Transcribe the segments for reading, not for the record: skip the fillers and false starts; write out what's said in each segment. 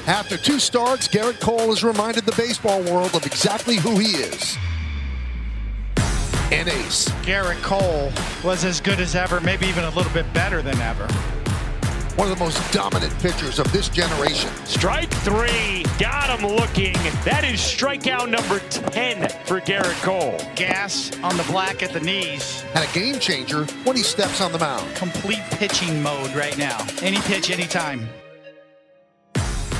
After 2 starts, Garrett Cole has reminded the baseball world of exactly who he is. An ace. Garrett Cole was as good as ever, maybe even a little bit better than ever. One of the most dominant pitchers of this generation. Strike 3, got him looking. That is strikeout number 10 for Garrett Cole. Gas on the black at the knees. And a game changer when he steps on the mound. Complete pitching mode right now. Any pitch, anytime.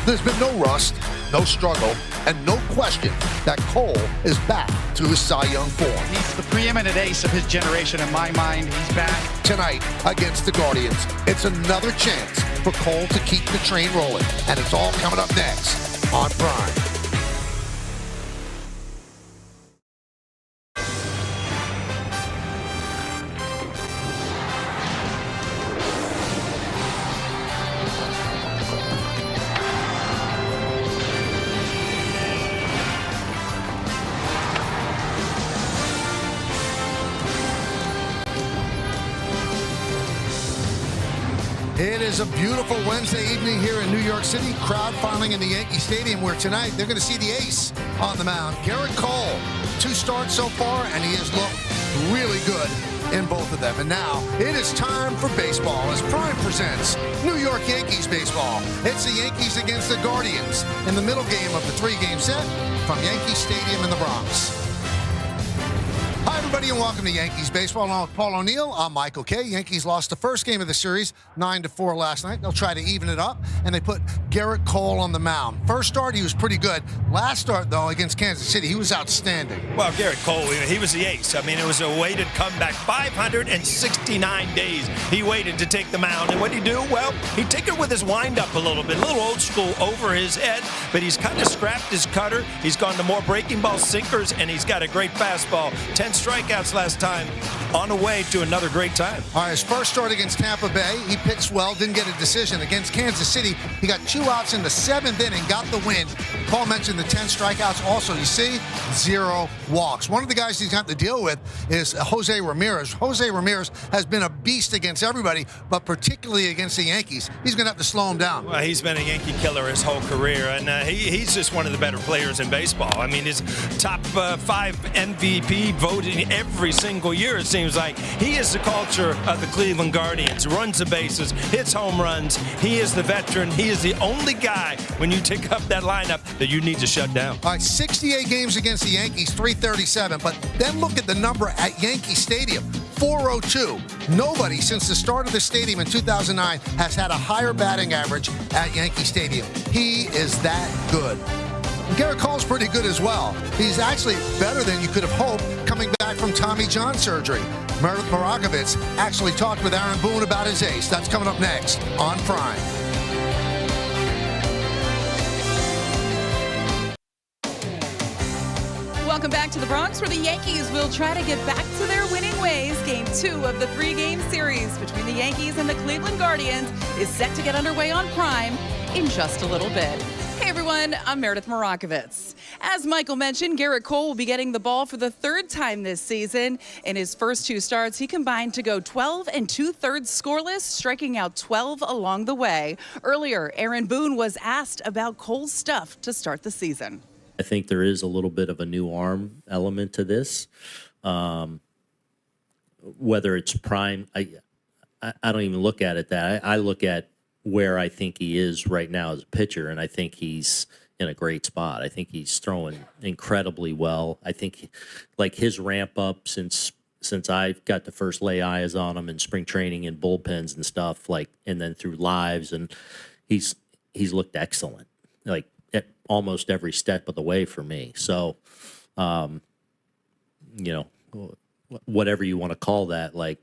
There's been no rust, no struggle, and no question that Cole is back to his Cy Young form. He's the preeminent ace of his generation in my mind. He's back. Tonight against the Guardians, it's another chance for Cole to keep the train rolling. And it's all coming up next on Prime. It is a beautiful Wednesday evening here in New York City. Crowd filing in the Yankee Stadium, where tonight they're going to see the ace on the mound. Garrett Cole, 2 starts so far, and he has looked really good in both of them. And now it is time for baseball as Prime presents New York Yankees baseball. It's the Yankees against the Guardians in the middle game of the 3-game set from Yankee Stadium in the Bronx. Hi, everybody, and welcome to Yankees baseball. Along with Paul O'Neill, I'm Michael Kay. Yankees lost the first game of the series, 9-4 last night. They'll try to even it up, and they put Garrett Cole on the mound. First start, he was pretty good. Last start, though, against Kansas City, he was outstanding. Well, Garrett Cole, he was the ace. I mean, it was a weighted comeback. 569 days he waited to take the mound. And what did he do? Well, he took it with his windup a little bit, a little old school over his head, but he's kind of scrapped his cutter. He's gone to more breaking ball sinkers, and he's got a great fastball. 10 strikeouts last time, on the way to another great time. All right, his first start against Tampa Bay, he pitched well, didn't get a decision. Against Kansas City, he got 2 outs in the 7th inning, got the win. Paul mentioned the 10 strikeouts. Also, you see, 0 walks. One of the guys he's got to deal with is Jose Ramirez. Jose Ramirez has been a beast against everybody, but particularly against the Yankees. He's going to have to slow him down. Well, he's been a Yankee killer his whole career, and he's just one of the better players in baseball. I mean, his top 5 MVP voting every single year, it seems like. He is the culture of the Cleveland Guardians. Runs the bases, hits home runs. He is the veteran. He is the only guy, when you take up that lineup, that you need to shut down. All right, 68 games against the Yankees, 337. But then look at the number at Yankee Stadium, 402. Nobody since the start of the stadium in 2009 has had a higher batting average at Yankee Stadium. He is that good. Garrett Cole's pretty good as well. He's actually better than you could have hoped coming back from Tommy John surgery. Meredith Morakovitz actually talked with Aaron Boone about his ace. That's coming up next on Prime. Welcome back to the Bronx, where the Yankees will try to get back to their winning ways. Game 2 of the 3-game series between the Yankees and the Cleveland Guardians is set to get underway on Prime in just a little bit. Hey everyone, I'm Meredith Morakovitz. As Michael mentioned, Garrett Cole will be getting the ball for the 3rd time this season. In his first 2 starts, he combined to go 12 2/3 scoreless, striking out 12 along the way. Earlier, Aaron Boone was asked about Cole's stuff to start the season. I think there is a little bit of a new arm element to this. Whether it's prime, I don't even look at it that. I look at where I think he is right now as a pitcher, and I think he's in a great spot. I think he's throwing incredibly well. I think like his ramp up since I've got to first lay eyes on him in spring training and bullpens and stuff, like, and then through lives, and he's looked excellent, like at almost every step of the way for me. So, whatever you want to call that, like,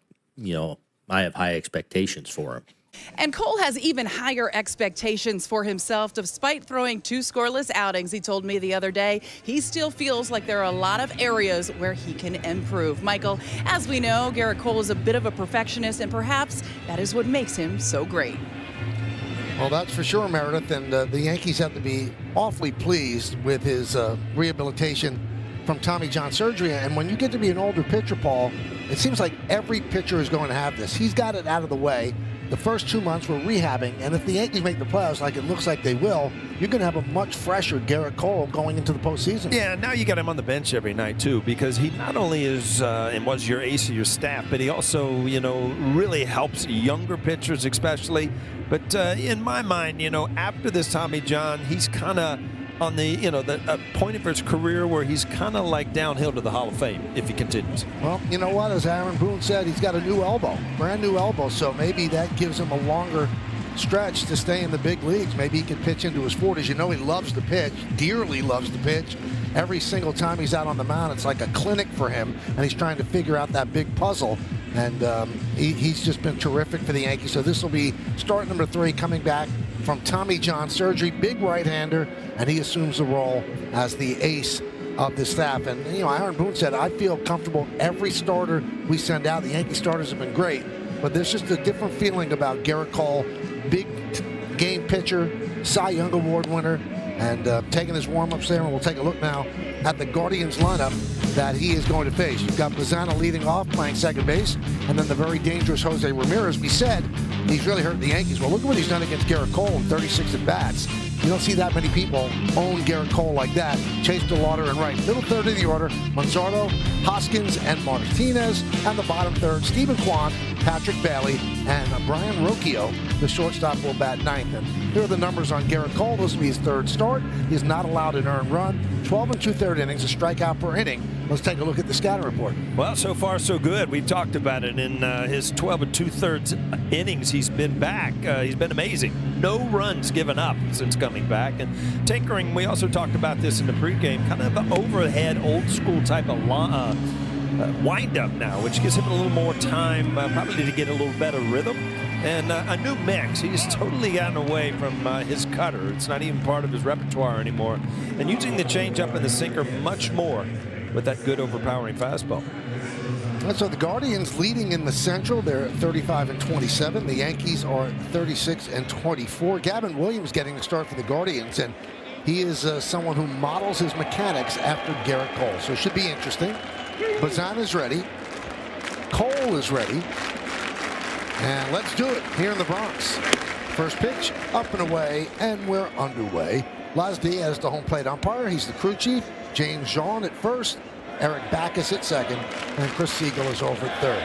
I have high expectations for him. And Cole has even higher expectations for himself. Despite throwing 2 scoreless outings, he told me the other day, he still feels like there are a lot of areas where he can improve. Michael, as we know, Garrett Cole is a bit of a perfectionist, and perhaps that is what makes him so great. Well, that's for sure, Meredith, and the Yankees have to be awfully pleased with his rehabilitation from Tommy John surgery. And when you get to be an older pitcher, Paul, it seems like every pitcher is going to have this. He's got it out of the way. the first 2 months were rehabbing, and if the Yankees make the playoffs like it looks like they will, you're going to have a much fresher Garrett Cole going into the postseason. Yeah, now you got him on the bench every night too, because he not only is and was your ace of your staff, but he also, really helps younger pitchers especially. But in my mind, after this Tommy John, he's kind of on the, the point of his career where he's kind of like downhill to the Hall of Fame if he continues. Well, you know what? As Aaron Boone said, he's got a new elbow, brand new elbow, so maybe that gives him a longer stretch to stay in the big leagues. Maybe he can pitch into his 40s. He loves to pitch, dearly loves to pitch. Every single time he's out on the mound, it's like a clinic for him, and he's trying to figure out that big puzzle. And he's just been terrific for the Yankees. So this will be start number 3 coming back from Tommy John surgery, big right-hander, and he assumes the role as the ace of the staff. And, Aaron Boone said, I feel comfortable every starter we send out. The Yankee starters have been great, but there's just a different feeling about Garrett Cole, big game pitcher, Cy Young Award winner, and taking his warm-ups there. And we'll take a look now at the Guardians lineup that he is going to face. You've got Bazzana leading off, playing second base, and then the very dangerous Jose Ramirez. We said he's really hurt the Yankees. Well, look at what he's done against Garrett Cole in 36 at-bats. You don't see that many people own Garrett Cole like that. Chase DeLauder in right. Middle third of the order, Manzardo, Hoskins, and Martinez. And the bottom third, Stephen Kwan, Patrick Bailey, and Brian Rocchio. The shortstop will bat ninth. And here are the numbers on Garrett Cole. This will be his third start. He is not allowed an earned run. 12 2/3 innings, a strikeout per inning. Let's take a look at the scouting report. Well, so far so good. We talked about it in his 12 2/3 innings. He's been back. He's been amazing. No runs given up since coming back. And tinkering, we also talked about this in the pregame, kind of an overhead, old school type of wind up now, which gives him a little more time probably to get a little better rhythm. And a new mix. He's totally gotten away from his cutter. It's not even part of his repertoire anymore. And using the changeup and the sinker much more with that good overpowering fastball. And so the Guardians leading in the Central. They're 35-27. The Yankees are 36-24. Gavin Williams getting the start for the Guardians, and he is someone who models his mechanics after Garrett Cole. So it should be interesting. Bazzana is ready. Cole is ready. And let's do it here in the Bronx. First pitch, up and away, and we're underway. Las Diaz, the home plate umpire. He's the crew chief. James Jean at first. Eric Backus at second. And Chris Siegel is over at third.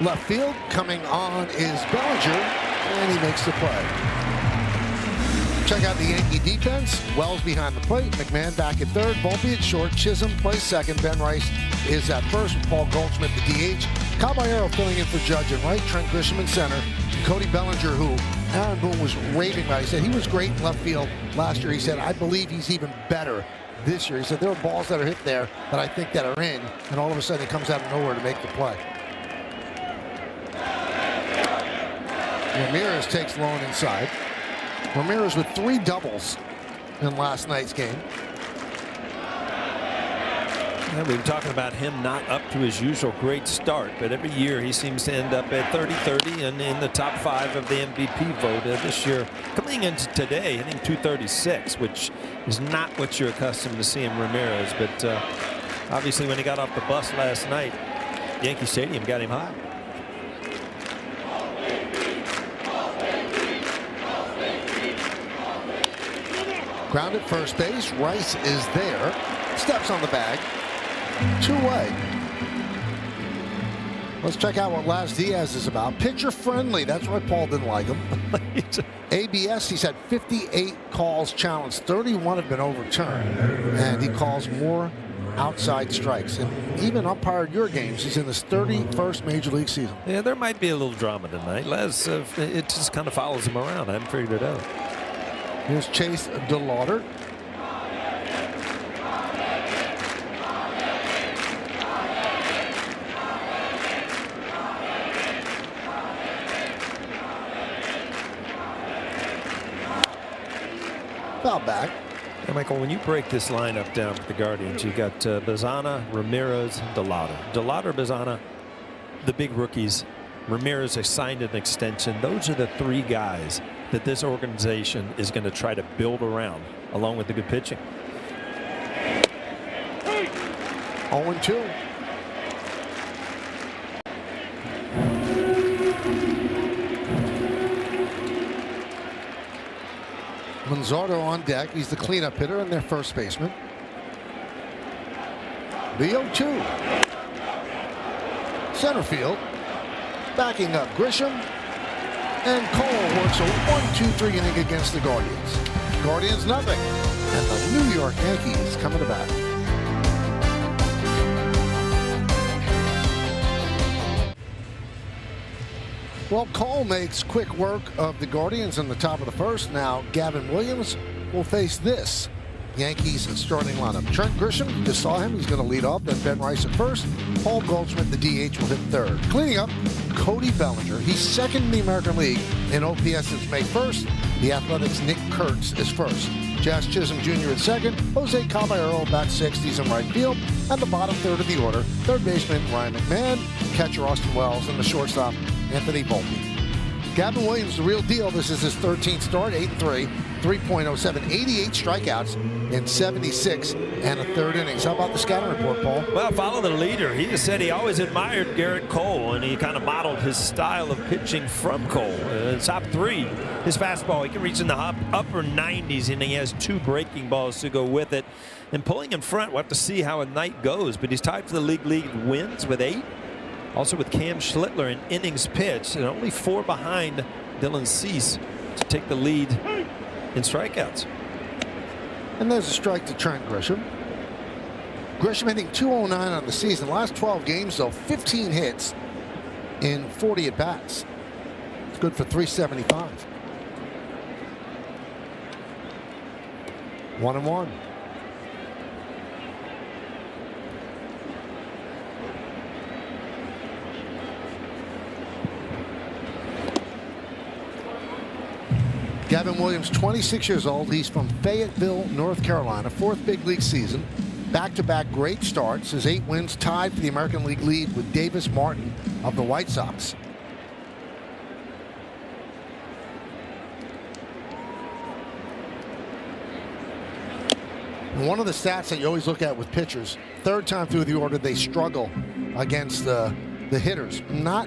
Left field coming on is Bellinger, and he makes the play. Check out the Yankee defense. Wells behind the plate. McMahon back at third. Volpe at short. Chisholm plays second. Ben Rice is at first with Paul Goldschmidt, the DH. Caballero filling in for Judge and right. Trent Grisham in center. Cody Bellinger, who Aaron Boone was raving about. He said he was great in left field last year. He said, I believe he's even better this year. He said there are balls that are hit there that I think that are in, and all of a sudden he comes out of nowhere to make the play. Ramirez takes Lone inside. Ramirez with 3 doubles in last night's game. Yeah, we've been talking about him not up to his usual great start, but every year he seems to end up at 30-30 and in the top 5 of the MVP vote this year. Coming into today, hitting 236, which is not what you're accustomed to seeing Ramirez. But obviously when he got off the bus last night, Yankee Stadium got him high. Ground at first base. Rice is there. Steps on the bag. 2-way. Let's check out what Las Diaz is about. Pitcher friendly. That's why Paul didn't like him. ABS, he's had 58 calls challenged. 31 have been overturned. And he calls more outside strikes. And even umpired your games. He's in his 31st Major League season. Yeah, there might be a little drama tonight. Les, it just kind of follows him around. I haven't figured it out. Here's Chase DeLauder. Foul back. Hey, Michael, when you break this lineup down for the Guardians, you got Bazzana, Ramirez, DeLauder. DeLauder, Bazzana, the big rookies. Ramirez signed an extension. Those are the 3 guys that this organization is going to try to build around, along with the good pitching. 0-2. Luzardo on deck. He's the cleanup hitter and their first baseman. The 0-2. Center field. Backing up Grisham. And Cole works a 1-2-3 inning against the Guardians. Guardians nothing. And the New York Yankees coming to bat. Well, Cole makes quick work of the Guardians in the top of the first. Now Gavin Williams will face this Yankees starting lineup. Trent Grisham, you just saw him. He's going to lead off. Then Ben Rice at first. Paul Goldschmidt, the DH, will hit third. Cleaning up, Cody Bellinger. He's second in the American League in OPS since May 1st. The Athletics' Nick Kurtz is first. Jazz Chisholm Jr. at second. Jose Caballero bat sixth. He's in right field. And the bottom third of the order, third baseman Ryan McMahon, catcher Austin Wells, and the shortstop Anthony Volpe. Gavin Williams, the real deal. This is his 13th start, 8-3, 3.07, 88 strikeouts in 76 and a third innings. How about the scouting report, Paul? Well, follow the leader. He just said he always admired Garrett Cole, and he kind of modeled his style of pitching from Cole. Top three, his fastball, he can reach in the upper 90s, and he has 2 breaking balls to go with it. And pulling in front, we'll have to see how a night goes, but he's tied for the league wins with 8. Also with Cam Schlittler in innings pitched, and only 4 behind Dylan Cease to take the lead in strikeouts. And there's a strike to Trent Grisham. Grisham hitting .209 on the season. Last 12 games, though, 15 hits in 40 at-bats. It's good for .375. 1-1. Gavin Williams, 26 years old. He's from Fayetteville, North Carolina. 4th big league season. Back-to-back great starts. His 8 wins tied for the American League lead with Davis Martin of the White Sox. And one of the stats that you always look at with pitchers, 3rd time through the order, they struggle against the hitters. Not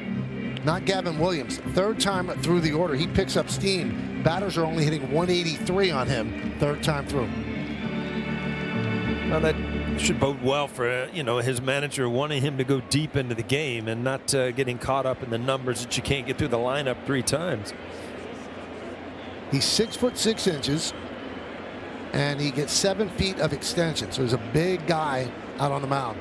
Gavin Williams. 3rd time through the order, he picks up steam. Batters are only hitting 183 on him 3rd time through. Well, that should bode well for his manager wanting him to go deep into the game and not getting caught up in the numbers that you can't get through the lineup 3 times. He's 6'6" and he gets 7 feet of extension. So he's a big guy out on the mound.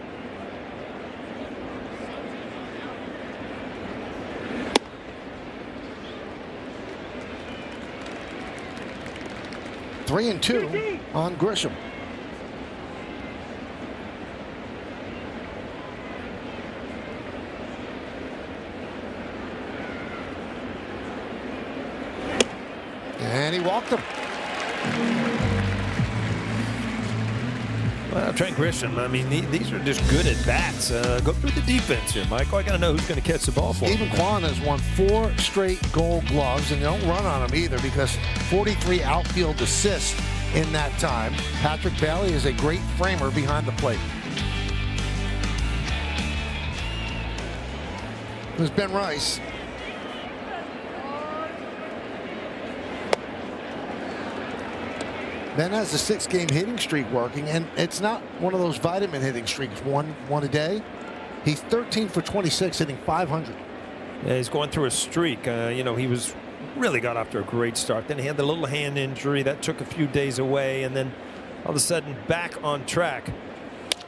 Three and 2 on Grisham. And he walked him. Well, Trent Grisham, I mean, these are just good at bats. Go through the defense here, Michael. I got to know who's going to catch the ball for him. Stephen Kwan has won 4 straight Gold Gloves, and they don't run on him either because 43 outfield assists in that time. Patrick Bailey is a great framer behind the plate. There's Ben Rice. Ben has a 6-game hitting streak working, and it's not one of those vitamin hitting streaks, one a day. He's 13 for 26, hitting .500. Yeah, he's going through a streak. He was really got off to a great start. Then he had the little hand injury that took a few days away, and then all of a sudden back on track,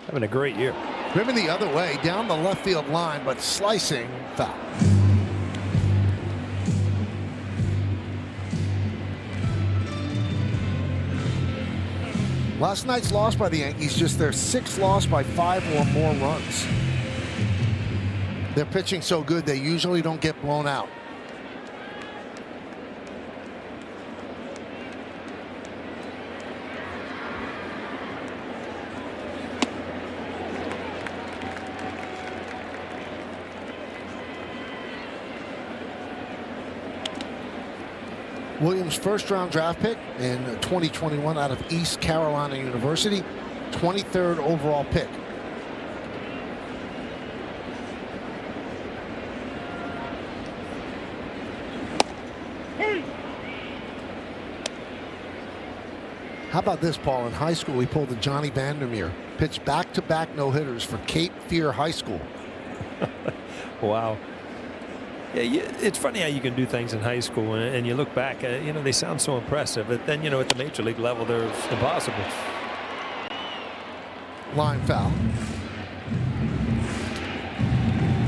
having a great year. Driven the other way down the left field line, but slicing foul. Last night's loss by the Yankees, just their 6th loss by 5 or more runs. They're pitching so good, they usually don't get blown out. Williams' 1st-round draft pick in 2021 out of East Carolina University, 23rd overall pick. How about this, Paul? In high school, he pulled a Johnny Vandermeer. Pitched back-to-back no-hitters for Cape Fear High School. Wow. Yeah, it's funny how you can do things in high school, and you look back, they sound so impressive. But then, at the major league level, they're impossible. Line foul.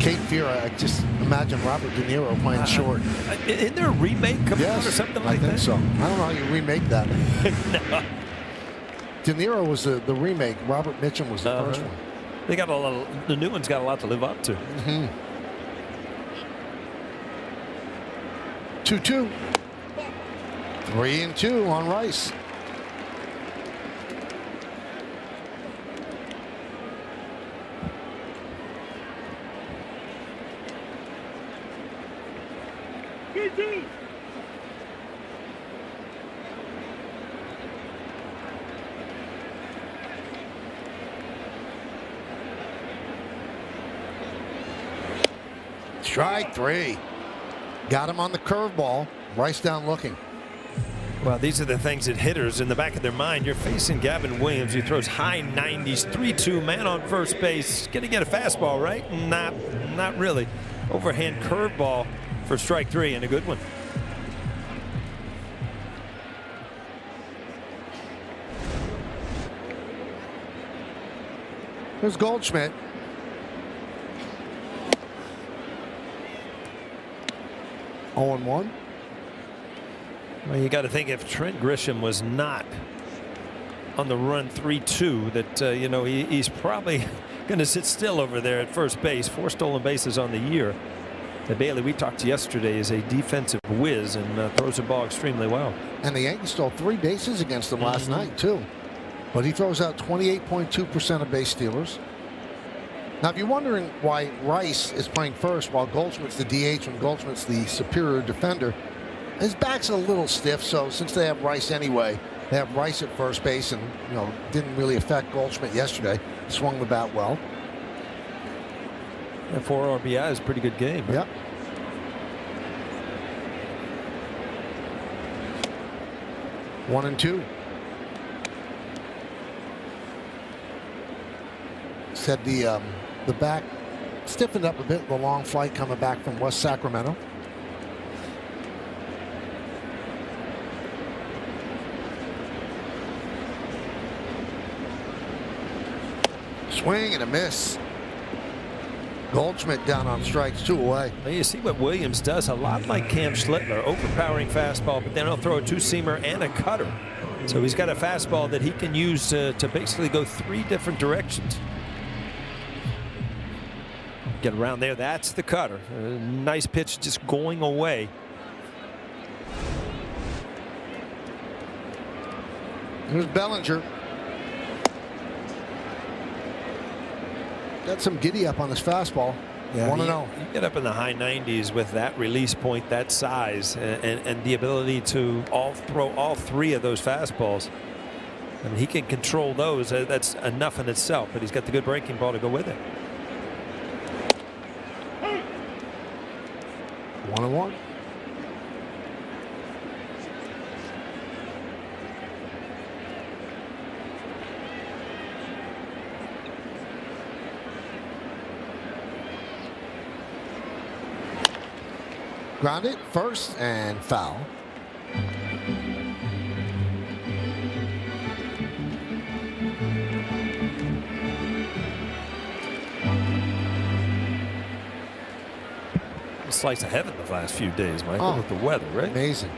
Cape Fear, I just imagine Robert De Niro playing short. Isn't there a remake coming out or something like that? I think so. I don't know how you remake that. No. De Niro was the remake. Robert Mitchum was the first one. They got the new one's got a lot to live up to. 2-2. 3-2 on Rice. Strike 3. Got him on the curveball. Rice down looking. Well, these are the things that hitters in the back of their mind. You're facing Gavin Williams, who throws high 90s, 3-2, man on first base. Going to get a fastball, right? Not really. Overhand curveball for strike 3, and a good one. There's Goldschmidt. Oh, 0-1. Well, you got to think if Trent Grisham was not on the run 3-2, that he's probably going to sit still over there at first base. 4 stolen bases on the year. Bailey, we talked yesterday, is a defensive whiz and throws the ball extremely well. And the Yankees stole 3 bases against him last night too. But he throws out 28.2% of base stealers. Now, if you're wondering why Rice is playing first while Goldschmidt's the DH and Goldschmidt's the superior defender, his back's a little stiff, so since they have Rice anyway, they have Rice at first base, and didn't really affect Goldschmidt yesterday. Swung the bat well. And 4 RBI is a pretty good game. Yep. One and 2. Said the back stiffened up a bit. The long flight coming back from West Sacramento. Swing and a miss. Goldschmidt down on strikes, 2 away. Well, you see what Williams does, a lot like Cam Schlittler, overpowering fastball, but then he'll throw a 2-seamer and a cutter. So he's got a fastball that he can use to basically go 3 different directions. Get around there, that's the cutter. Nice pitch just going away. Here's Bellinger. Got some giddy up on his fastball. Yeah, 1-0. You get up in the high 90s with that release point, that size, and the ability to throw all 3 of those fastballs. I mean, he can control those. That's enough in itself, but he's got the good breaking ball to go with it. 1-1. Grounded first and foul. A slice of heaven the last few days, Michael, with the weather, right? Amazing.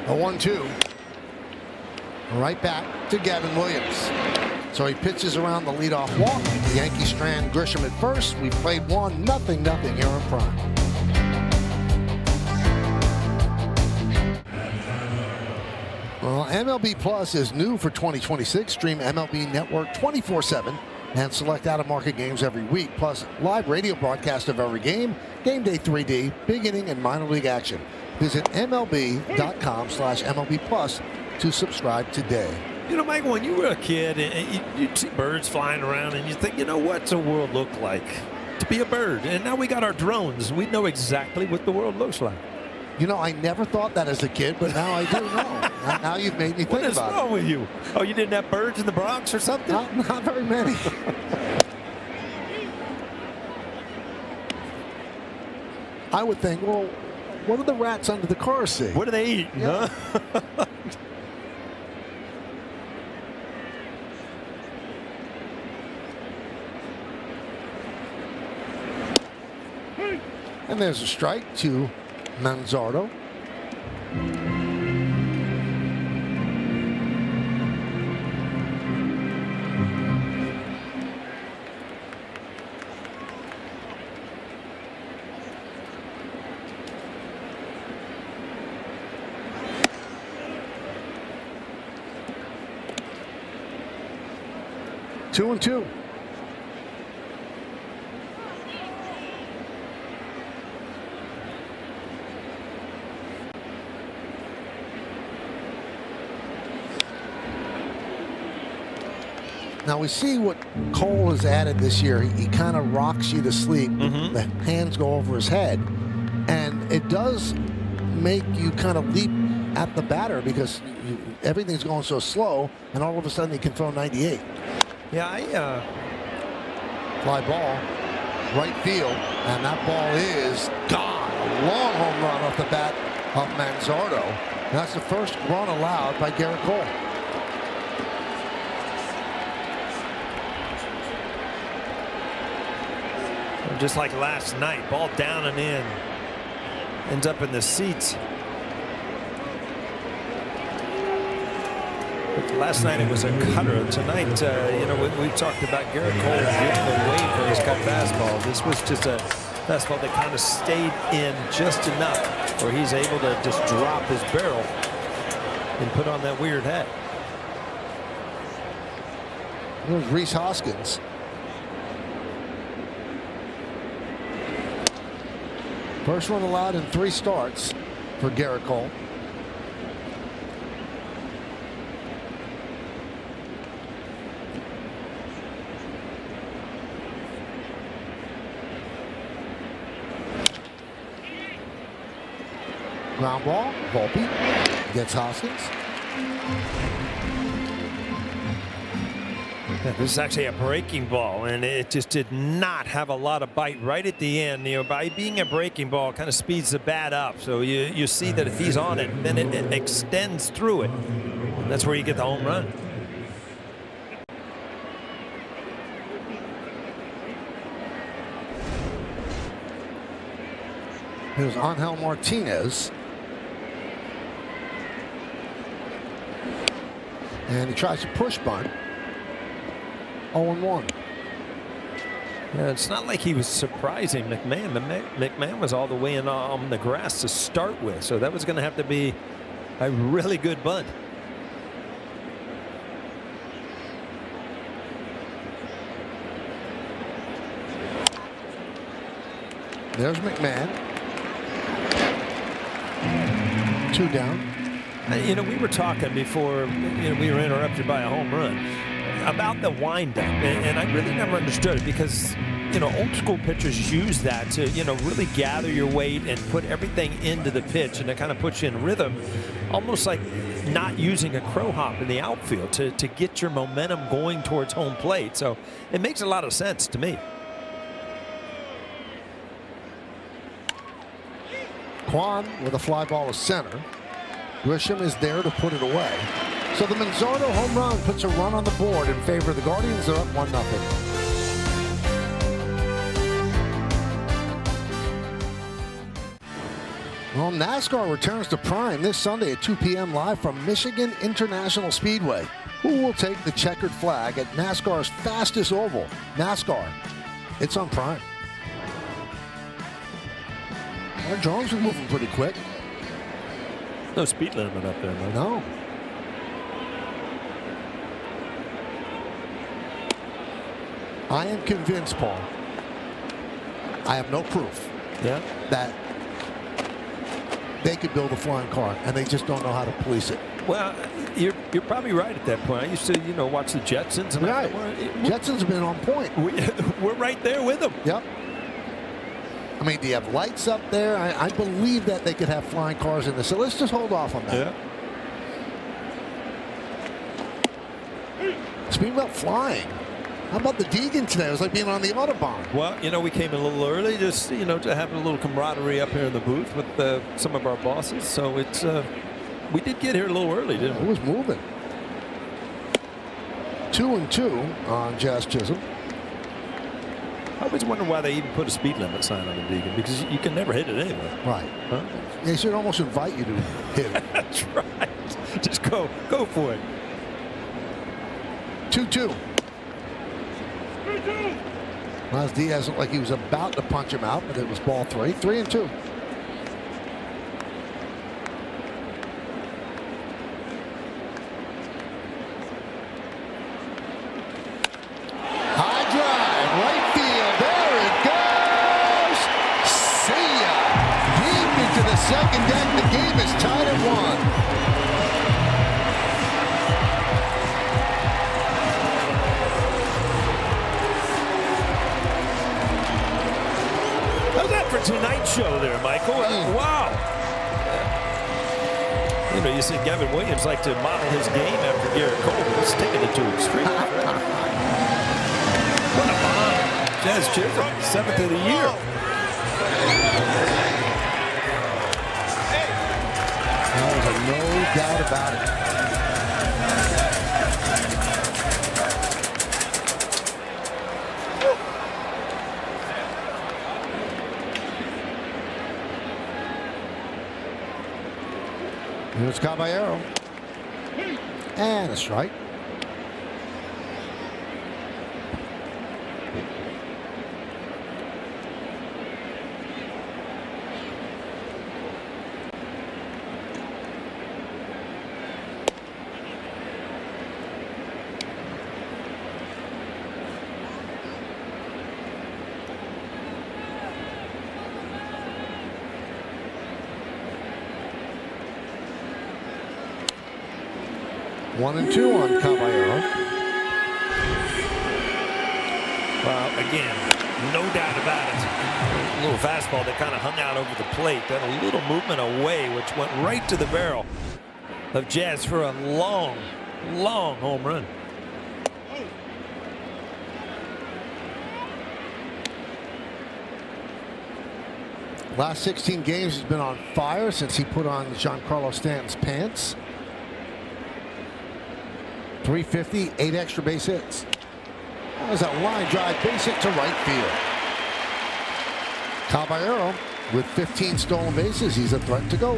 A 1-2. Right back to Gavin Williams. So he pitches around the leadoff walk. The Yankees strand Grisham at first. We played 1-0 here in Prime. Well, MLB Plus is new for 2026. Stream MLB Network 24/7 and select out-of-market games every week. Plus live radio broadcast of every game, game day 3D, big inning, and minor league action. Visit MLB.com/MLB Plus to subscribe today. You know, Michael, when you were a kid, and you'd see birds flying around, and you think, you know, what's the world look like to be a bird? And now we got our drones. We know exactly what the world looks like. You know, I never thought that as a kid, but now I do know. Now you've made me think about it. What is wrong with you? Oh, you didn't have birds in the Bronx or something? Not very many. I would think, well, what do the rats under the car see? What do they eat? Yeah. Huh? And there's a strike to Manzardo. Two and two. Now we see what Cole has added this year. He kind of rocks you to sleep. The hands go over his head. And it does make you kind of leap at the batter because everything's going so slow, and all of a sudden he can throw 98. Yeah, Fly ball, right field, and that ball is gone. A long home run off the bat of Manzardo. And that's the first run allowed by Garrett Cole. just like last night, ball down and in, ends up in the seats. But last night it was a cutter. Tonight, you know, we talked about Garrett Cole getting away from his cut fastball. This was just a fastball that kind of stayed in just enough where he's able to just drop his barrel and put on that weird hat. There's Rhys Hoskins. First one allowed in 3 starts for Garrett Cole. Ground ball, Volpe gets Hoskins. This is actually a breaking ball, and it just did not have a lot of bite right at the end. You know, by being a breaking ball, kind of speeds the bat up. So you see that if he's on it, then it extends through it. That's where you get the home run. Here's Angel Martinez. And he tries to push bunt. 0-1. Yeah, it's not like he was surprising McMahon. McMahon was all the way in on the grass to start with, so that was going to have to be a really good bunt. There's McMahon. 2 down. You know, we were talking before, you know, we were interrupted by a home run about the windup, and I really never understood it because, you know, old school pitchers use that to, you know, really gather your weight and put everything into the pitch, and it kind of puts you in rhythm, almost like not using a crow hop in the outfield to get your momentum going towards home plate. So it makes a lot of sense to me. Kwan with a fly ball to center. Grisham is there to put it away. So the Manzardo home run puts a run on the board in favor of the Guardians. They're up 1-0. Well, NASCAR returns to Prime this Sunday at 2 p.m. live from Michigan International Speedway. Who will take the checkered flag at NASCAR's fastest oval? NASCAR. It's on Prime. Our drones are moving pretty quick. No speed limit up there, man. No. I am convinced, Paul. I have no proof. Yeah. That they could build a flying car, and they just don't know how to police it. Well, you're probably right at that point. I used to, watch the Jetsons. And Right. Jetsons have been on point. We're right there with them. Yep. I mean, do you have lights up there? I believe that they could have flying cars in this. So let's just hold off on that. Yeah. Speaking about flying, how about the Deegan today? It was like being on the Autobahn. Well, we came in a little early, just to have a little camaraderie up here in the booth with some of our bosses. So it's we did get here a little early, didn't It we? was moving. 2-2 on Jazz Chisholm. I always wonder why they even put a speed limit sign on the Deegan, because you can never hit it anyway. Right. Huh? They should almost invite you to hit it. That's right. Just go for it. 2-2. Miles Diaz looked like he was about to punch him out, but it was ball 3. 3-2. High drive, right field. There it goes. See ya. Deep into the second deck. The game is tied at 1. How's that for tonight's show there, Michael? Wow. You see Gavin Williams like to model his game after Garrett Cole. He's taking it to extreme. What a bomb. Jazz Chisholm, 7th of the year. There's no doubt about it. Here's Caballero. And a strike. One and 2 on Caballero. Well, again, no doubt about it. A little fastball that kind of hung out over the plate. Then a little movement away, which went right to the barrel of Jazz for a long, long home run. Last 16 games he's been on fire since he put on Giancarlo Stanton's pants. 350, 8 extra base hits. That was a line drive base hit to right field. Caballero with 15 stolen bases. He's a threat to go.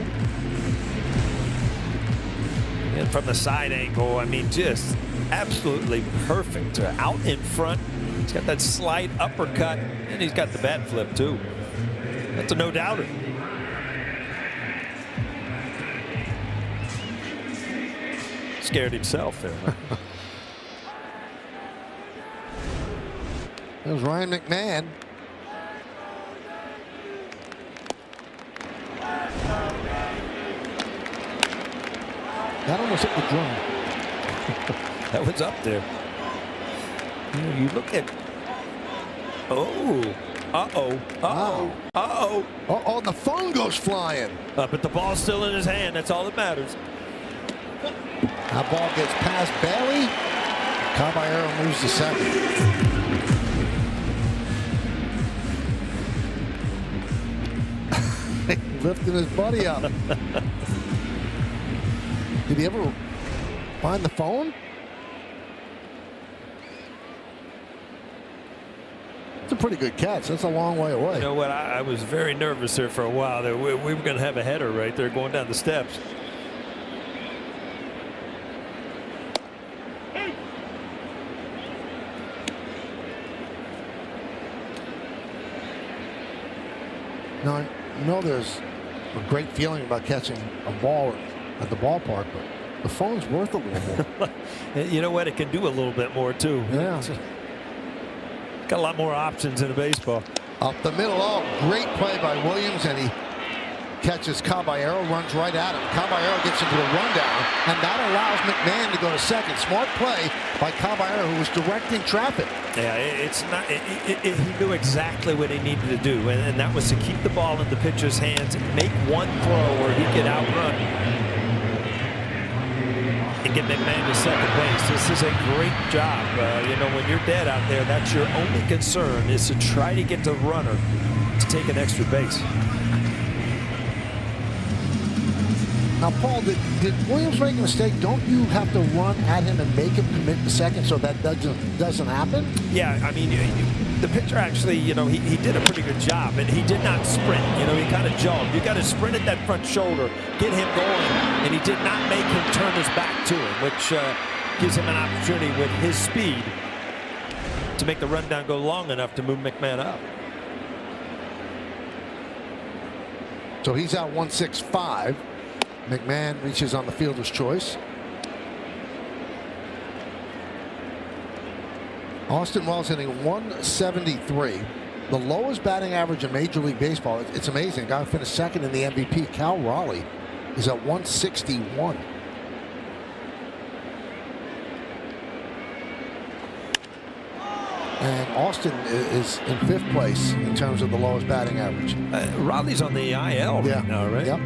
And from the side angle, I mean, just absolutely perfect. Out in front. He's got that slight uppercut, and he's got the bat flip, too. That's a no-doubter. Scared himself there. There's Ryan McMahon. That almost hit the drum. That was up there. You look at. Oh. Uh-oh. Uh-oh. Uh-oh. Uh-oh, the phone goes flying. But the ball's still in his hand. That's all that matters. That ball gets past Bailey. Caballero moves to second. Lifting his buddy up. Did he ever find the phone? It's a pretty good catch. That's a long way away. You know what? I was very nervous there for a while. We were going to have a header right there going down the steps. Now, I know there's a great feeling about catching a ball at the ballpark, but the phone's worth a little more. You know what? It can do a little bit more, too. Yeah. Got a lot more options in a baseball. Up the middle. Oh, great play by Williams, and he catches Caballero, runs right at him. Caballero gets into a rundown, and that allows McMahon to go to second. Smart play by Caballero, who was directing traffic. Yeah, it's not. He knew exactly what he needed to do, and that was to keep the ball in the pitcher's hands and make one throw where he could outrun and get McMahon to second base. This is a great job. You know, when you're dead out there, that's your only concern, is to try to get the runner to take an extra base. Now, Paul, did Williams make a mistake? Don't you have to run at him and make him commit the second so that doesn't happen? Yeah, I mean, the pitcher actually, you know, he did a pretty good job, and he did not sprint. You know, he kind of jogged. You got to sprint at that front shoulder, get him going, and he did not make him turn his back to him, which gives him an opportunity with his speed to make the rundown go long enough to move McMahon up. So he's out 1-6-5. McMahon reaches on the fielder's choice. Austin Wells hitting 173, the lowest batting average in Major League Baseball. It's amazing. Guy finished second in the MVP. Cal Raleigh is at 161. And Austin is in 5th place in terms of the lowest batting average. Raleigh's on the IL right now, right? Yep.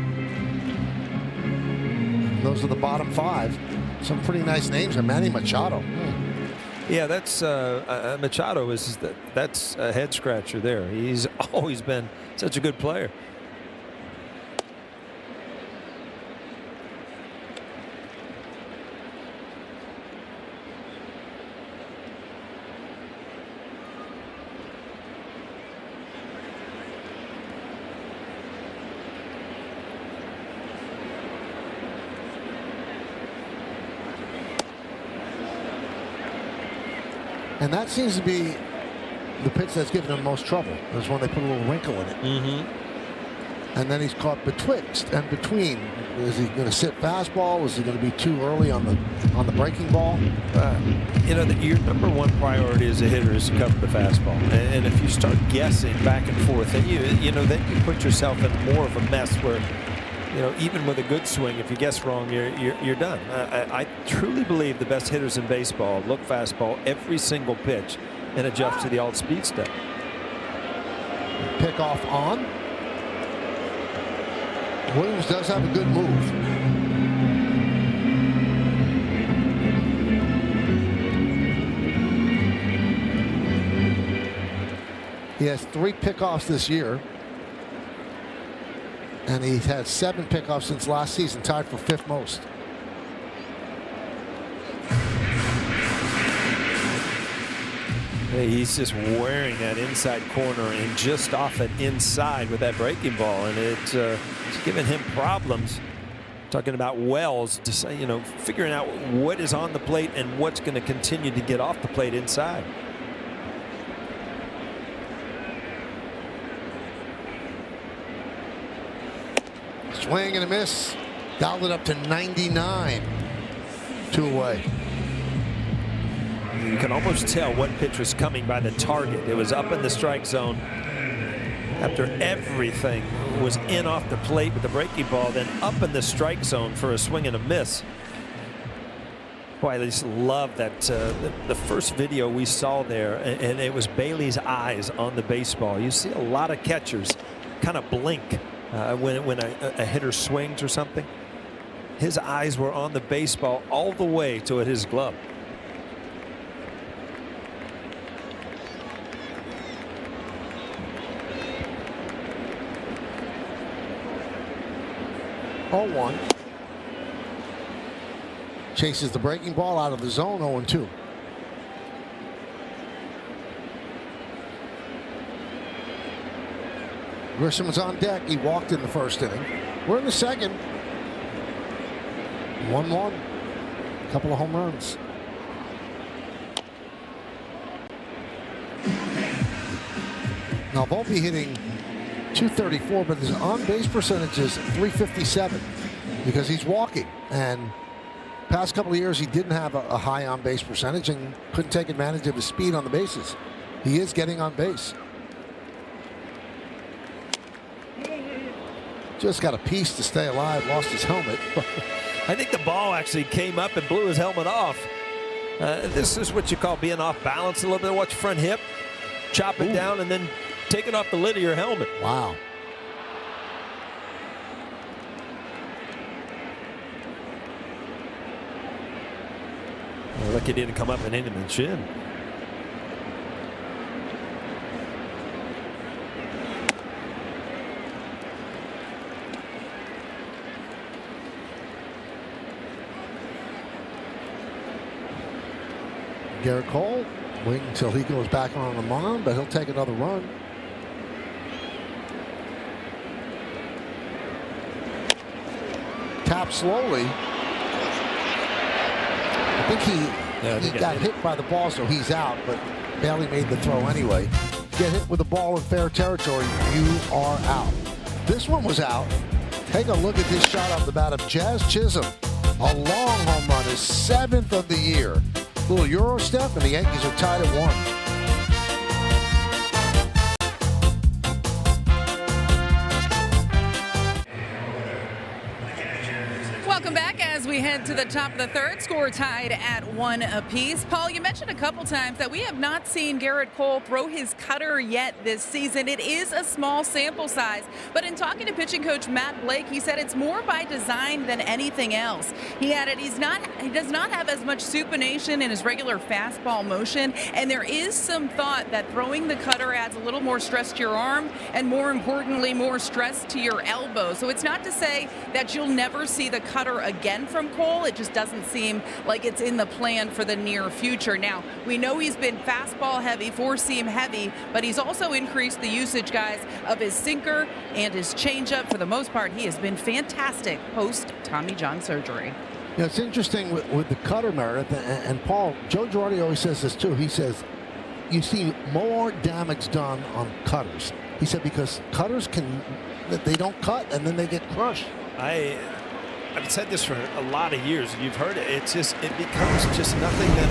Those are the bottom 5. Some pretty nice names. And Manny Machado. Yeah, that's Machado that's a head scratcher there. He's always been such a good player. And that seems to be the pitch that's given him the most trouble. Is when they put a little wrinkle in it. And then he's caught betwixt and between. Is he going to sit fastball? Is he going to be too early on the breaking ball? You know, your number one priority as a hitter is to cover the fastball. And if you start guessing back and forth, then then you put yourself in more of a mess where, you know, even with a good swing, if you guess wrong, you're done. I truly believe the best hitters in baseball look fastball every single pitch and adjust to the alt speed step. Pick off on. Williams does have a good move. He has 3 pickoffs this year. And he's had 7 pickoffs since last season, tied for 5th most. He's just wearing that inside corner and just off an inside with that breaking ball, and it's giving him problems. Talking about Wells, to, you know, figuring out what is on the plate and what's going to continue to get off the plate inside. Swing and a miss. Dialed it up to 99. 2 away. You can almost tell what pitch was coming by the target. It was up in the strike zone after everything was in off the plate with the breaking ball, then up in the strike zone for a swing and a miss. Boy, I just love that the first video we saw there, and it was Bailey's eyes on the baseball. You see a lot of catchers kind of blink when a hitter swings or something. His eyes were on the baseball all the way to his glove. Oh, 1. Chases the breaking ball out of the zone. 0-2. Grisham was on deck. He walked in the first inning. We're in the second. 1-1. A couple of home runs. Now Volpe hitting .234, but his on-base percentage is .357 because he's walking. And past couple of years, he didn't have a high on-base percentage and couldn't take advantage of his speed on the bases. He is getting on base. Just got a piece to stay alive, lost his helmet. I think the ball actually came up and blew his helmet off. This is what you call being off balance a little bit. Watch your front hip, chop it down, and then take it off the lid of your helmet. Wow. Well, lucky it didn't come up and hit him in the chin. Garrett Cole waiting until he goes back on the mound, but he'll take another run. Tap slowly. I think he got hit by the ball, so he's out, but Bailey made the throw anyway. Get hit with the ball in fair territory, you are out. This one was out. Take a look at this shot off the bat of Jazz Chisholm. A long home run, his 7th of the year. Little Euro step, and the Yankees are tied at 1. Welcome back as we head to the top of the third. Score tied at 1 apiece. Paul, you mentioned a couple times that we have not seen Garrett Cole throw his cutter yet this season. It is a small sample size, but in talking to pitching coach Matt Blake, he said it's more by design than anything else. He added he does not have as much supination in his regular fastball motion, and there is some thought that throwing the cutter adds a little more stress to your arm and, more importantly, more stress to your elbow. So it's not to say that you'll never see the cutter again from Cole. It just doesn't seem like it's in the plan for the near future. Now, we know he's been fastball heavy, four-seam heavy, but he's also increased the usage, guys, of his sinker and his changeup. For the most part, he has been fantastic post Tommy John surgery. Yeah, it's interesting with the cutter, Meredith, and Paul, Joe Girardi always says this too. He says, you see more damage done on cutters. He said because cutters they don't cut and then they get crushed. I've said this for a lot of years, and you've heard it. It becomes just nothing than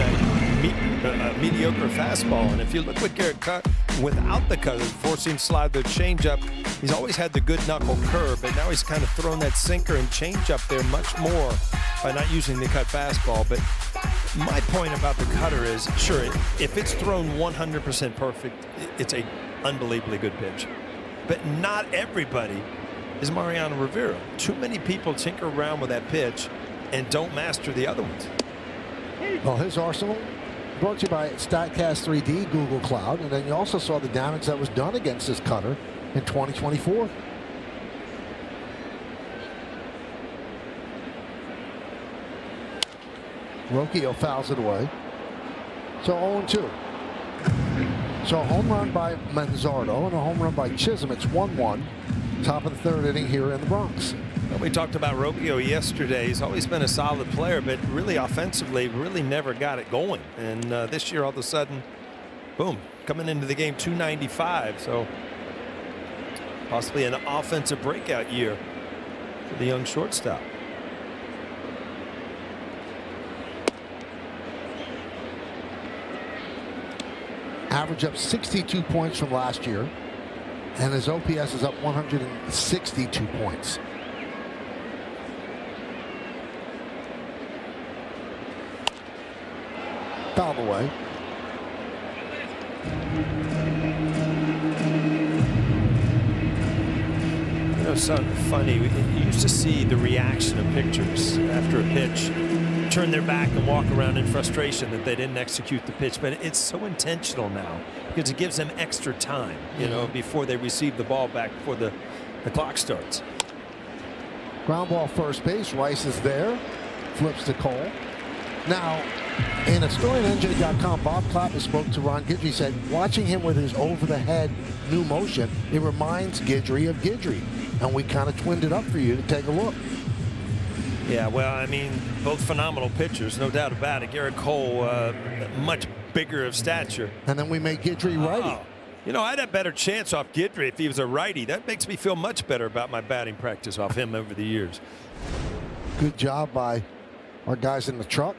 a mediocre fastball. And if you look what Garrett cut without the cutter, four-seam slide, the changeup, he's always had the good knuckle curve, but now he's kind of thrown that sinker and changeup there much more by not using the cut fastball. But my point about the cutter is, sure, if it's thrown 100% perfect, it's a unbelievably good pitch. But not everybody is Mariano Rivera. Too many people tinker around with that pitch and don't master the other ones. Well, his arsenal brought to you by StatCast 3D, Google Cloud, and then you also saw the damage that was done against this cutter in 2024. Rocchio fouls it away. So 0-2. So a home run by Manzardo and a home run by Chisholm. It's 1-1. Top of the third inning here in the Bronx. Well, we talked about Rocchio yesterday. He's always been a solid player, but really offensively, really never got it going. And this year, all of a sudden, boom, coming into the game, 295. So possibly an offensive breakout year for the young shortstop. Average up 62 points from last year. And his OPS is up 162 points. Fouled away. You know, something funny. You used to see the reaction of pitchers after a pitch, turn their back and walk around in frustration that they didn't execute the pitch. But it's so intentional now because it gives them extra time, you know, before they receive the ball back, before the clock starts. Ground ball first base. Rice is there. Flips to Cole. Now, in a story on NJ.com, Bob Clapper spoke to Ron Guidry. He said, watching him with his over-the-head new motion, it reminds Guidry of Guidry. And we kind of twinned it up for you to take a look. Yeah, well, I mean, both phenomenal pitchers, no doubt about it. Garrett Cole, much bigger of stature. And then we made Guidry righty. You know, I'd have a better chance off Guidry if he was a righty. That makes me feel much better about my batting practice off him over the years. Good job by our guys in the truck.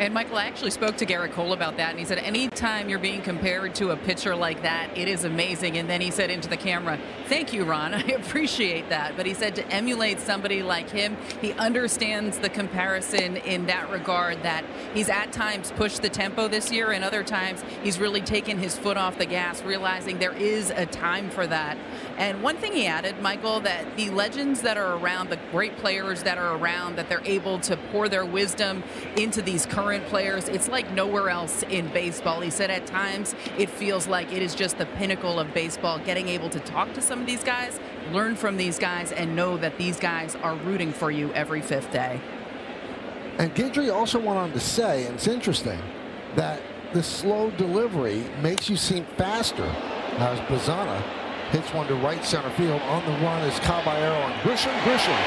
And Michael, I actually spoke to Garrett Cole about that, and he said anytime you're being compared to a pitcher like that, it is amazing. And then he said into the camera, "Thank you, Ron. I appreciate that." But he said to emulate somebody like him, he understands the comparison in that regard, that he's at times pushed the tempo this year, and other times he's really taken his foot off the gas, realizing there is a time for that. And one thing he added, Michael, that the legends that are around, the great players that are around, that they're able to pour their wisdom into these current players, it's like nowhere else in baseball. He said at times it feels like it is just the pinnacle of baseball, getting able to talk to some of these guys, learn from these guys, and know that these guys are rooting for you every fifth day. And Guidry also went on to say, and it's interesting, that the slow delivery makes you seem faster. As Bazana hits one to right center field. On the run is Caballero and Grisham. Grisham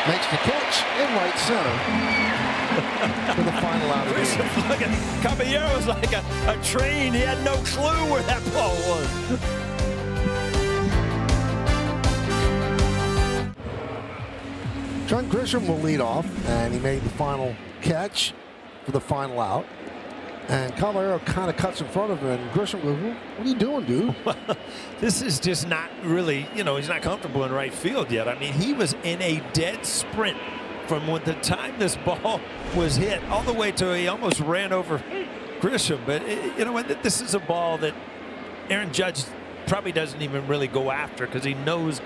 makes the catch in right center for the final out of the game. Look at Caballero was like a train. He had no clue where that ball was. Trent Grisham will lead off, and he made the final catch for the final out. And Caballero kind of cuts in front of him, and Grisham goes, "What are you doing, dude?" This is just not really, he's not comfortable in right field yet. I mean, he was in a dead sprint from the time this ball was hit all the way to he almost ran over Grisham. But you know what? This is a ball that Aaron Judge probably doesn't even really go after, because he knows,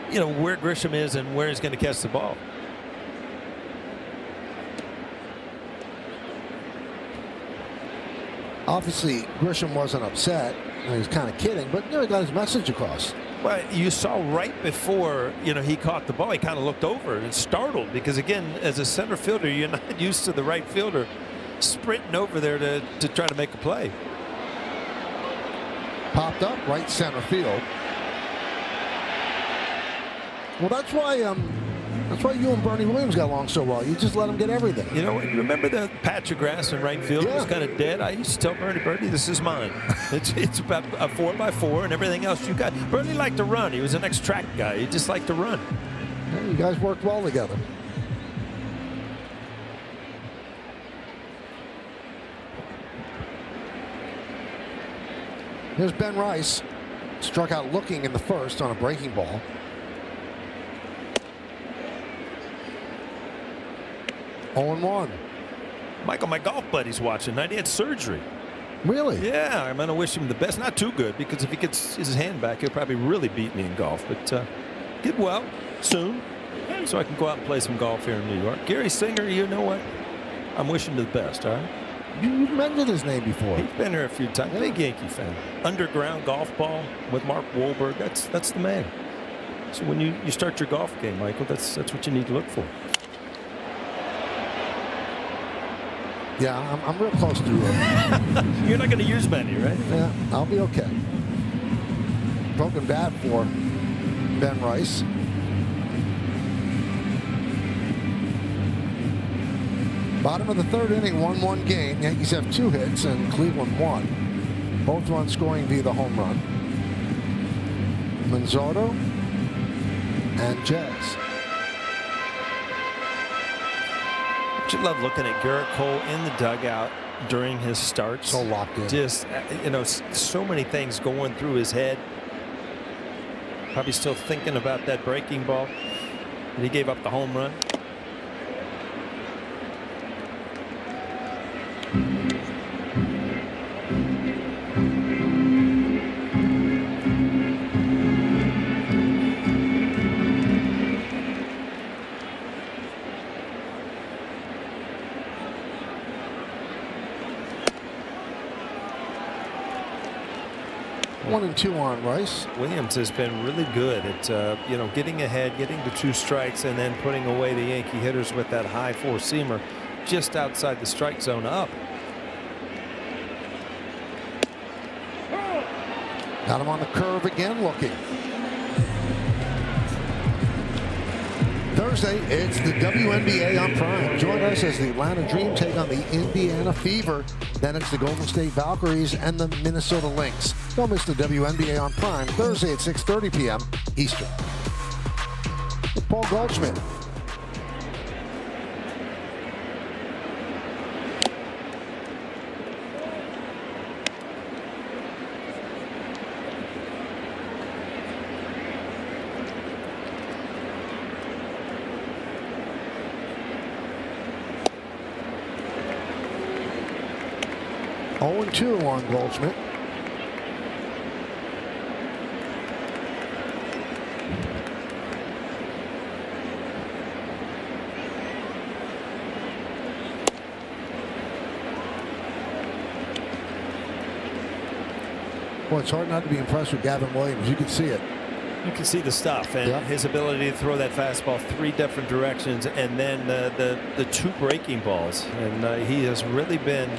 where Grisham is and where he's going to catch the ball. Obviously, Grisham wasn't upset. He was kind of kidding, but he got his message across. Well, you saw right before he caught the ball, he kind of looked over and startled, because again, as a center fielder, you're not used to the right fielder sprinting over there to try to make a play. Popped up right center field. Well, that's why you and Bernie Williams got along so well. You just let him get everything. Remember the patch of grass in right field was kind of dead? I used to tell Bernie, this is mine. It's about a 4x4 and everything else you got. Bernie liked to run. He was an ex-track guy. He just liked to run. Yeah, you guys worked well together. Here's Ben Rice. Struck out looking in the first on a breaking ball. Oh, 0-1. Michael, my golf buddy's watching tonight. He had surgery. Really? Yeah, I'm going to wish him the best. Not too good, because if he gets his hand back, he'll probably really beat me in golf. But get well soon so I can go out and play some golf here in New York. Gary Singer, you know what? I'm wishing him the best, all right? You've mentioned his name before. He's been here a few times. Yeah. Big Yankee fan. Underground golf ball with Mark Wahlberg. That's the man. So when you start your golf game, Michael, that's what you need to look for. Yeah, I'm real close to it. You're not going to use many, right? Yeah, I'll be okay. Broken bat for Ben Rice. Bottom of the third inning, 1-1 game. Yankees have 2 hits and Cleveland 1. Both runs scoring via the home run. Manzardo and Jazz. You love looking at Garrett Cole in the dugout during his starts. So locked in. Just, so many things going through his head. Probably still thinking about that breaking ball. And he gave up the home run. One and two on Rice. Williams has been really good at getting ahead, getting to 2 strikes, and then putting away the Yankee hitters with that high 4-seamer just outside the strike zone up. Got him on the curve again, looking. Thursday, it's the WNBA on Prime. Join us as the Atlanta Dream take on the Indiana Fever. Then it's the Golden State Valkyries and the Minnesota Lynx. Don't miss the WNBA on Prime Thursday at 6:30 p.m. Eastern. With Paul Goldschmidt. 0-2 on Goldschmidt. Boy, it's hard not to be impressed with Gavin Williams. You can see it. You can see the stuff and his ability to throw that fastball 3 different directions, and then the 2 breaking balls. And he has really been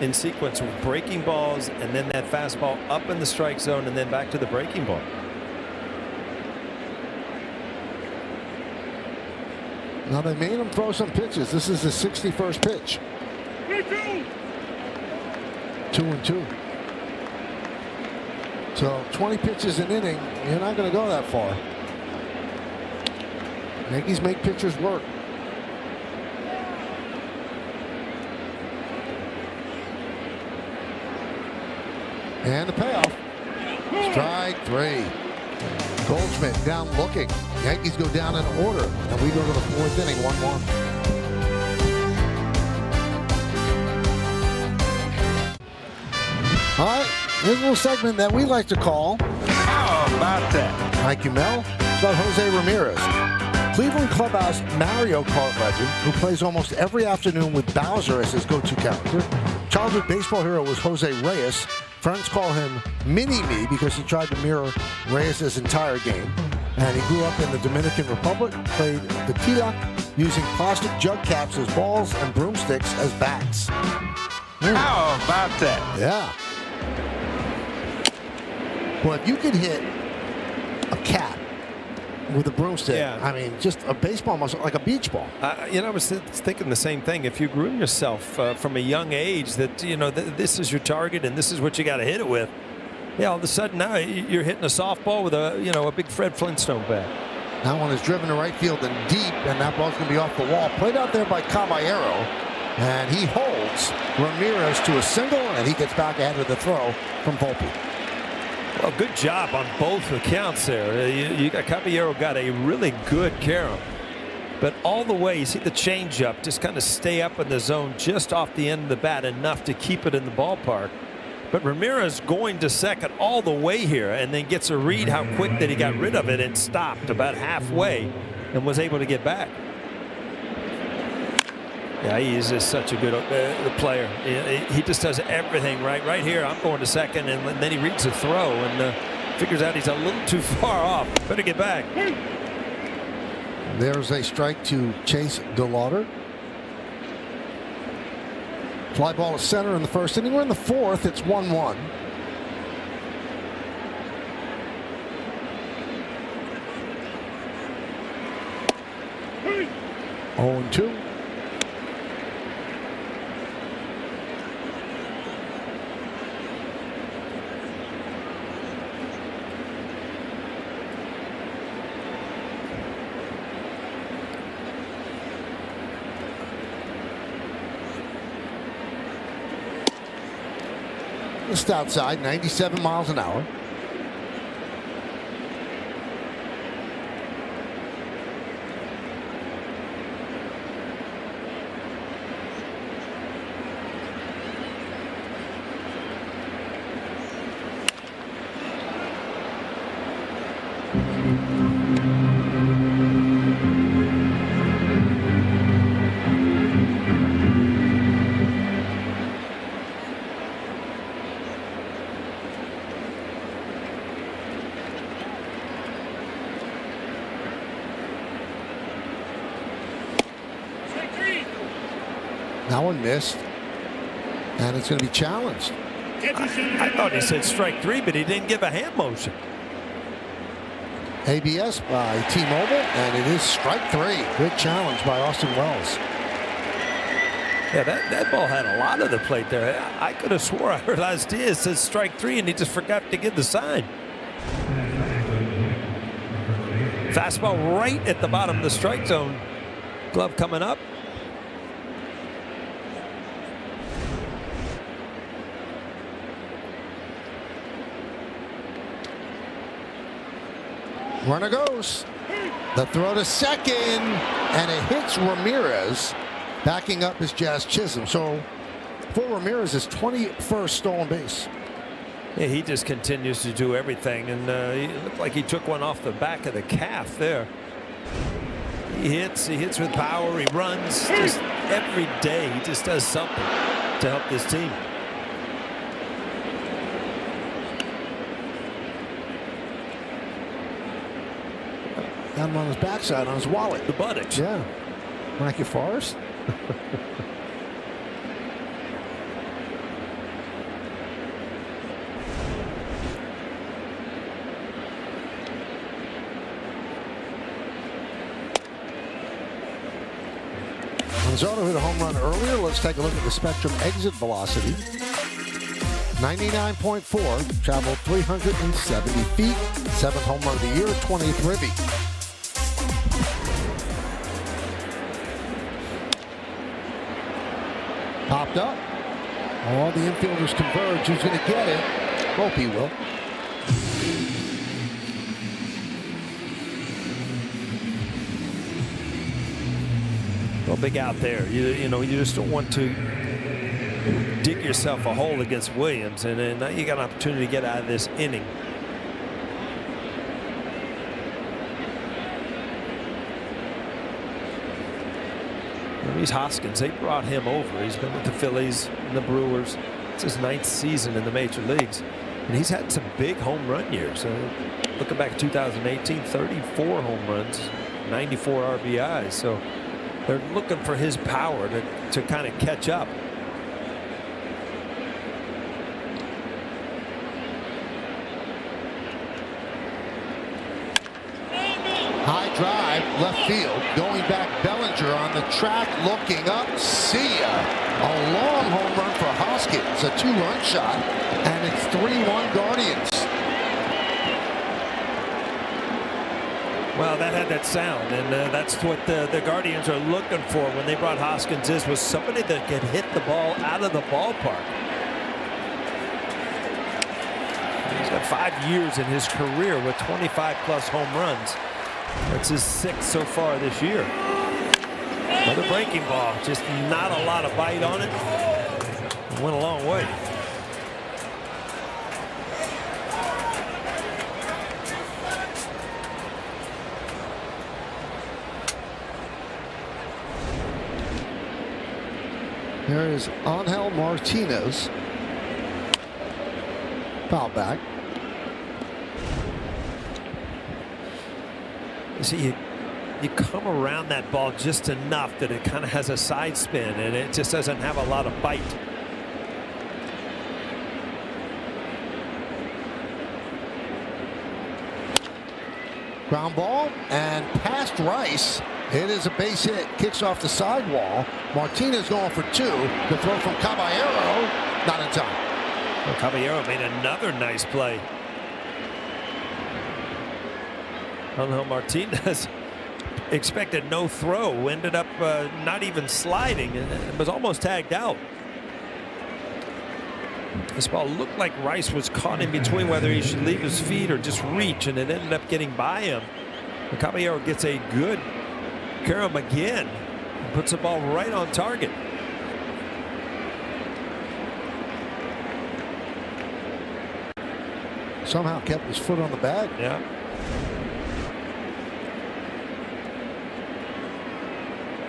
in sequence with breaking balls and then that fastball up in the strike zone and then back to the breaking ball. Now they made him throw some pitches. This is his 61st pitch. 2-2. So 20 pitches an inning, you're not going to go that far. Yankees make pitchers work. And the payoff. Strike 3. Goldschmidt down looking. Yankees go down in order, and we go to the 4th inning, 1-1. All right, here's a little segment that we like to call How about that? Thank you, Mel. It's about Jose Ramirez. Cleveland Clubhouse Mario Kart legend who plays almost every afternoon with Bowser as his go-to character. Childhood baseball hero was Jose Reyes. Friends call him Mini-Me because he tried to mirror Reyes' entire game. And he grew up in the Dominican Republic, played the tequila using plastic jug caps as balls and broomsticks as bats. How about that? Yeah. Well, if you could hit a cap with a broomstick, I mean, just a baseball muscle, like a beach ball. You know, I was thinking the same thing. If you groom yourself from a young age that, you know, this is your target and this is what you got to hit it with, yeah, all of a sudden now you're hitting a softball with a, you know, a big Fred Flintstone bat. That one is driven to right field and deep, and that ball's going to be off the wall. Played out there by Caballero, and he holds Ramirez to a single, and he gets back ahead of the throw from Volpe. Well, good job on both accounts there. You got Caballero got a really good carom. But all the way, you see the changeup just kind of stay up in the zone just off the end of the bat enough to keep it in the ballpark. But Ramirez going to second all the way here and then gets a read how quick that he got rid of it and stopped about halfway and was able to get back. Yeah, he is just such a good player. He just does everything right. Right here, I'm going to second, and then he reads the throw and figures out he's a little too far off. Better get back. There's a strike to Chase DeLauder. Fly ball to center in the 1st inning. We're in the 4th. It's 1-1. Hey. 0-2. Just outside, 97 miles an hour. That one missed, and it's going to be challenged. I thought he said strike 3, but he didn't give a hand motion. ABS by T-Mobile, and it is strike 3. Good challenge by Austin Wells. Yeah, that ball had a lot of the plate there. I could have swore I heard last year it said strike 3, and he just forgot to give the sign. Fastball right at the bottom of the strike zone. Glove coming up. Runner goes. The throw to second, and it hits Ramirez. Backing up is Jazz Chisholm. So for Ramirez's 21st stolen base. Yeah, he just continues to do everything, and it looked like he took one off the back of the calf there. He hits with power, he runs, just every day he just does something to help this team. Got him on his backside, on his wallet. The buttocks. Yeah. Like your Forrest. Manzardo hit a home run earlier. Let's take a look at the Spectrum exit velocity. 99.4, traveled 370 feet, 7th home run of the year, 20th ribby. Popped up. All the infielders converge. Who's going to get it? Hope he will. Well, big out there. You know, you just don't want to dig yourself a hole against Williams, and now you got an opportunity to get out of this inning. Rhys Hoskins, they brought him over. He's been with the Phillies and the Brewers. It's his 9th season in the major leagues, and he's had some big home run years. Looking back at 2018, 34 home runs, 94 RBIs. So they're looking for his power to kind of catch up. High drive, left field, going back. Bellinger on the track, looking up. See ya. A long home run for Hoskins, a 2-run shot, and it's 3-1 Guardians. Well, that had that sound, and that's what the Guardians are looking for when they brought Hoskins. This was somebody that could hit the ball out of the ballpark. He's got 5 years in his career with 25+ home runs. That's his 6th so far this year. Another breaking ball, just not a lot of bite on it. It went a long way. There is Angel Martinez. Foul back. You see, you come around that ball just enough that it kind of has a side spin, and it just doesn't have a lot of bite. Ground ball and past Rice. It is a base hit. Kicks off the sidewall. Martinez going for 2. The throw from Caballero. Not in time. Well, Caballero made another nice play. Angel Martinez expected no throw. Ended up not even sliding. It was almost tagged out. This ball looked like Rice was caught in between whether he should leave his feet or just reach, and it ended up getting by him. And Caballero gets a good carom again and puts the ball right on target. Somehow kept his foot on the bag. Yeah.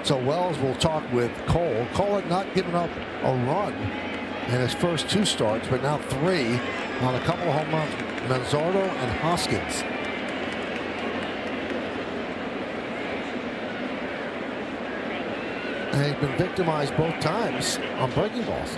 So Wells will talk with Cole. Cole had not given up a run in his first 2 starts, but now 3 on a couple of home runs. Manzardo and Hoskins. And he's been victimized both times on breaking balls.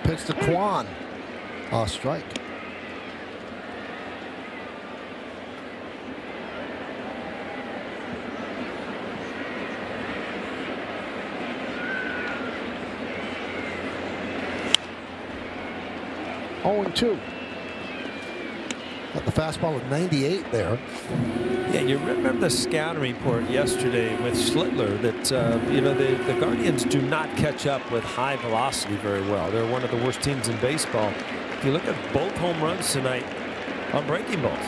Pitch to Kwan. Strike. 0-2. Got the fastball at 98 there. Yeah, you remember the scouting report yesterday with Schlittler that, you know, the Guardians do not catch up with high velocity very well. They're one of the worst teams in baseball. If you look at both home runs tonight on breaking balls.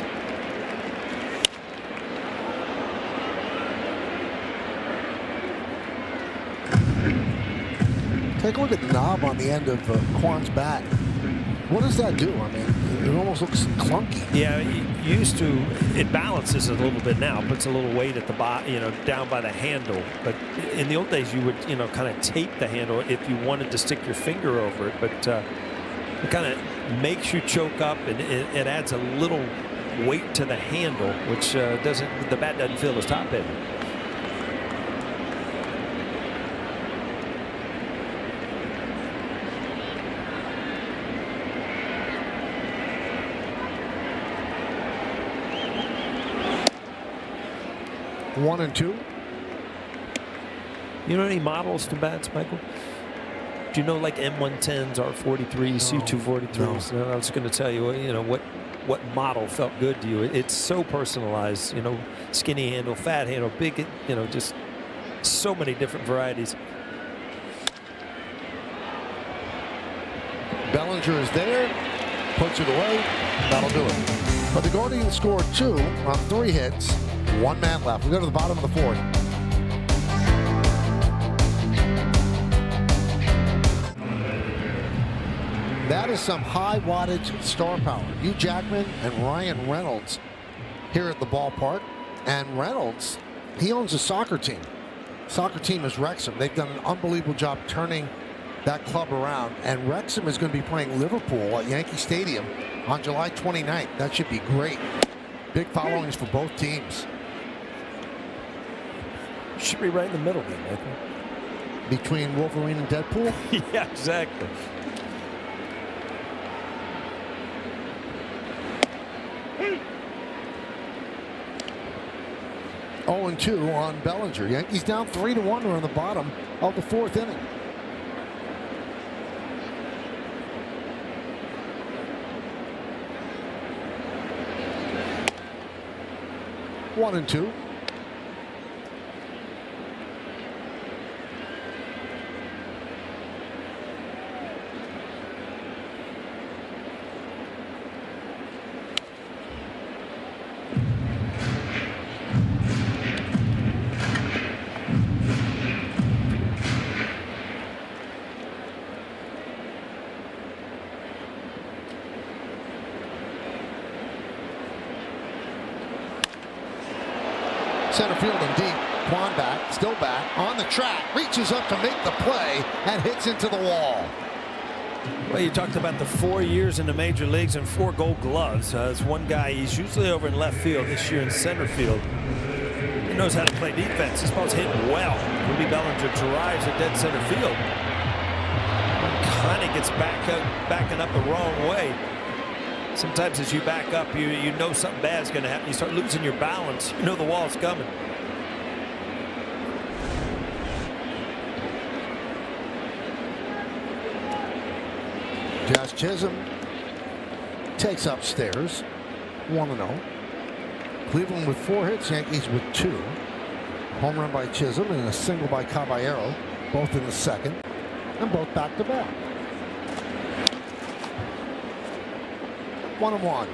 Take a look at the knob on the end of Kwan's bat. What does that do? I mean, it almost looks clunky. Yeah, used to, it balances a little bit now, puts a little weight at the bottom, you know, down by the handle. But in the old days, you would, you know, kind of tape the handle if you wanted to stick your finger over it. But it kind of makes you choke up, and it adds a little weight to the handle, which the bat doesn't feel as top heavy. One and two. You know any models to bats, Michael? Do you know like M110s, R43s, C243s? No. I was going to tell you, you know, what model felt good to you. It's so personalized, you know, skinny handle, fat handle, big, you know, just so many different varieties. Bellinger is there, puts it away. That'll do it. But the Guardians scored 2 on 3 hits. 1 man left. We go to the bottom of the 4th. That is some high wattage star power. Hugh Jackman and Ryan Reynolds here at the ballpark. And Reynolds, he owns a soccer team. Soccer team is Wrexham. They've done an unbelievable job turning that club around. And Wrexham is going to be playing Liverpool at Yankee Stadium on July 29th. That should be great. Big followings for both teams. Should be right in the middle there, Michael. Between Wolverine and Deadpool? Yeah, exactly. Oh, and 2 on Bellinger. Yankees down 3-1. We're on the bottom of the 4th inning. One and 2. Center field and deep. Quan back, still back, on the track, reaches up to make the play and hits into the wall. Well, you talked about the 4 years in the major leagues and 4 gold gloves. As one guy, he's usually over in left field, this year in center field. He knows how to play defense. This ball's hit well. Rudy Bellinger drives at dead center field. Kind of gets backing up the wrong way. Sometimes as you back up, you know something bad's going to happen. You start losing your balance. You know the wall's coming. Josh Chisholm takes upstairs. 1-0. Cleveland with 4 hits, Yankees with 2. Home run by Chisholm and a single by Caballero, both in the 2nd, and both back-to-back. 1-1.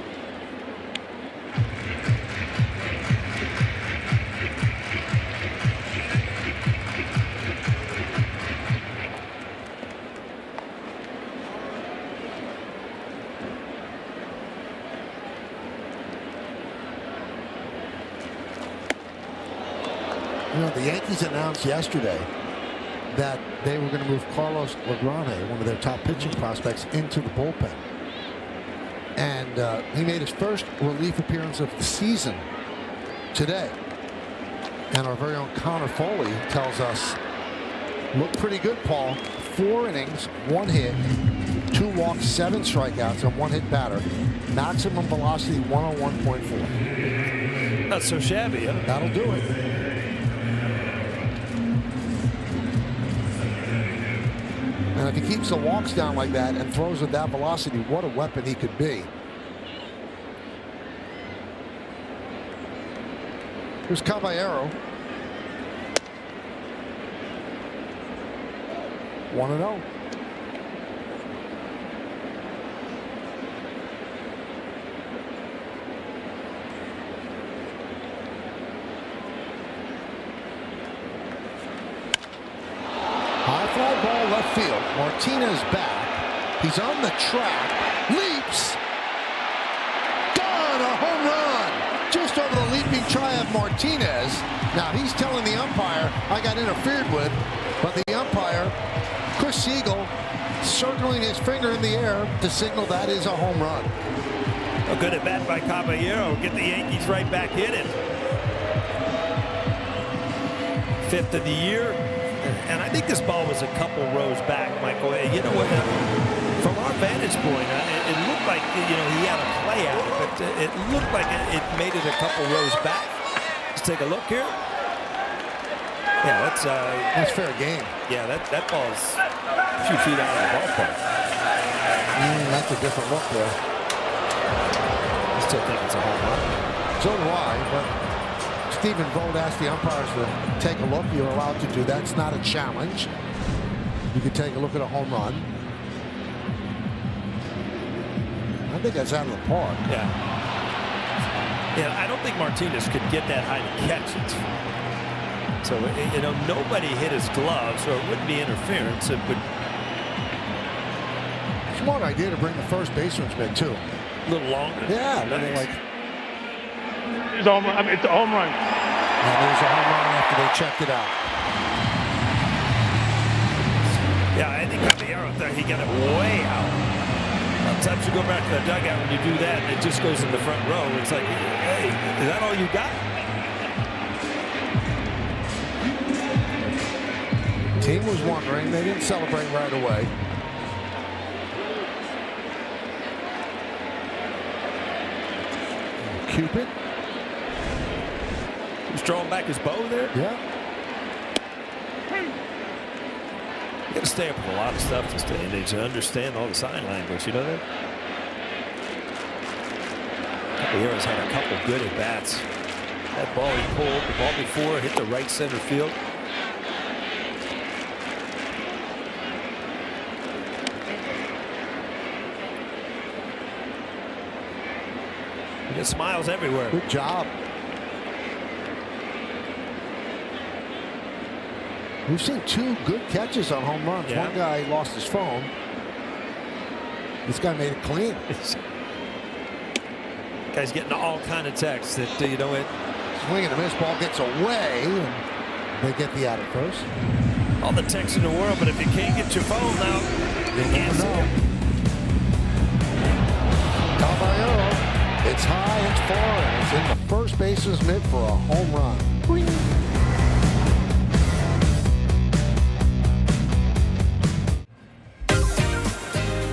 You know, the Yankees announced yesterday that they were going to move Carlos Legrand, one of their top pitching prospects, into the bullpen. And he made his first relief appearance of the season today. And our very own Connor Foley tells us, looked pretty good, Paul. 4 innings, 1 hit, 2 walks, 7 strikeouts, and 1 hit batter. Maximum velocity 101.4. Not so shabby, huh? That'll do it. And if he keeps the walks down like that and throws with that velocity, what a weapon he could be. Here's Caballero. 1-0. High fly ball left field. Martinez back. He's on the track. Leaps. Done. A home run. Just over the leaping try of Martinez. Now he's telling the umpire, I got interfered with. But the umpire, Chris Siegel, circling his finger in the air to signal that is a home run. A good at bat by Caballero. Get the Yankees right back in it. 5th of the year. And I think this ball was a couple rows back, Michael. You know what? From our vantage point, it looked like, you know, he had a play at it, but it looked like it made it a couple rows back. Let's take a look here. Yeah, that's fair game. Yeah, that ball's a few feet out of the ballpark. That's a different look there. I still think it's a home run. So do I, but Stephen Vogt asked the umpires to take a look. You're allowed to do that. It's not a challenge. You can take a look at a home run. I think that's out of the park. Yeah. Yeah, I don't think Martinez could get that high to catch it. So, you know, nobody hit his glove, so it wouldn't be interference. It would. Smart idea to bring the first baseman's mitt, too. A little longer. Yeah, nice. like. It's a home run. It's a home run. And there's a home run after they checked it out. Yeah, I think Caballero thought he got it way out. Sometimes you go back to the dugout when you do that, and it just goes in the front row. It's like, hey, is that all you got? Team was wondering. They didn't celebrate right away. Cupid. He's throwing back his bow there. Yeah. You got to stay up with a lot of stuff this day and age to understand all the sign language. You know that? Caballero's had a couple good at bats. That ball he pulled, the ball before, hit the right center field. You get smiles everywhere. Good job. We've seen 2 good catches on home runs. Yeah. One guy lost his phone. This guy made it clean. Guy's getting all kind of texts that, you know what? Swing and a miss, ball gets away, and they get the out at first. All the texts in the world, but if you can't get your phone now, you can't see it. Caballero, it's high, it's far, and it's in the first base's mitt for a home run.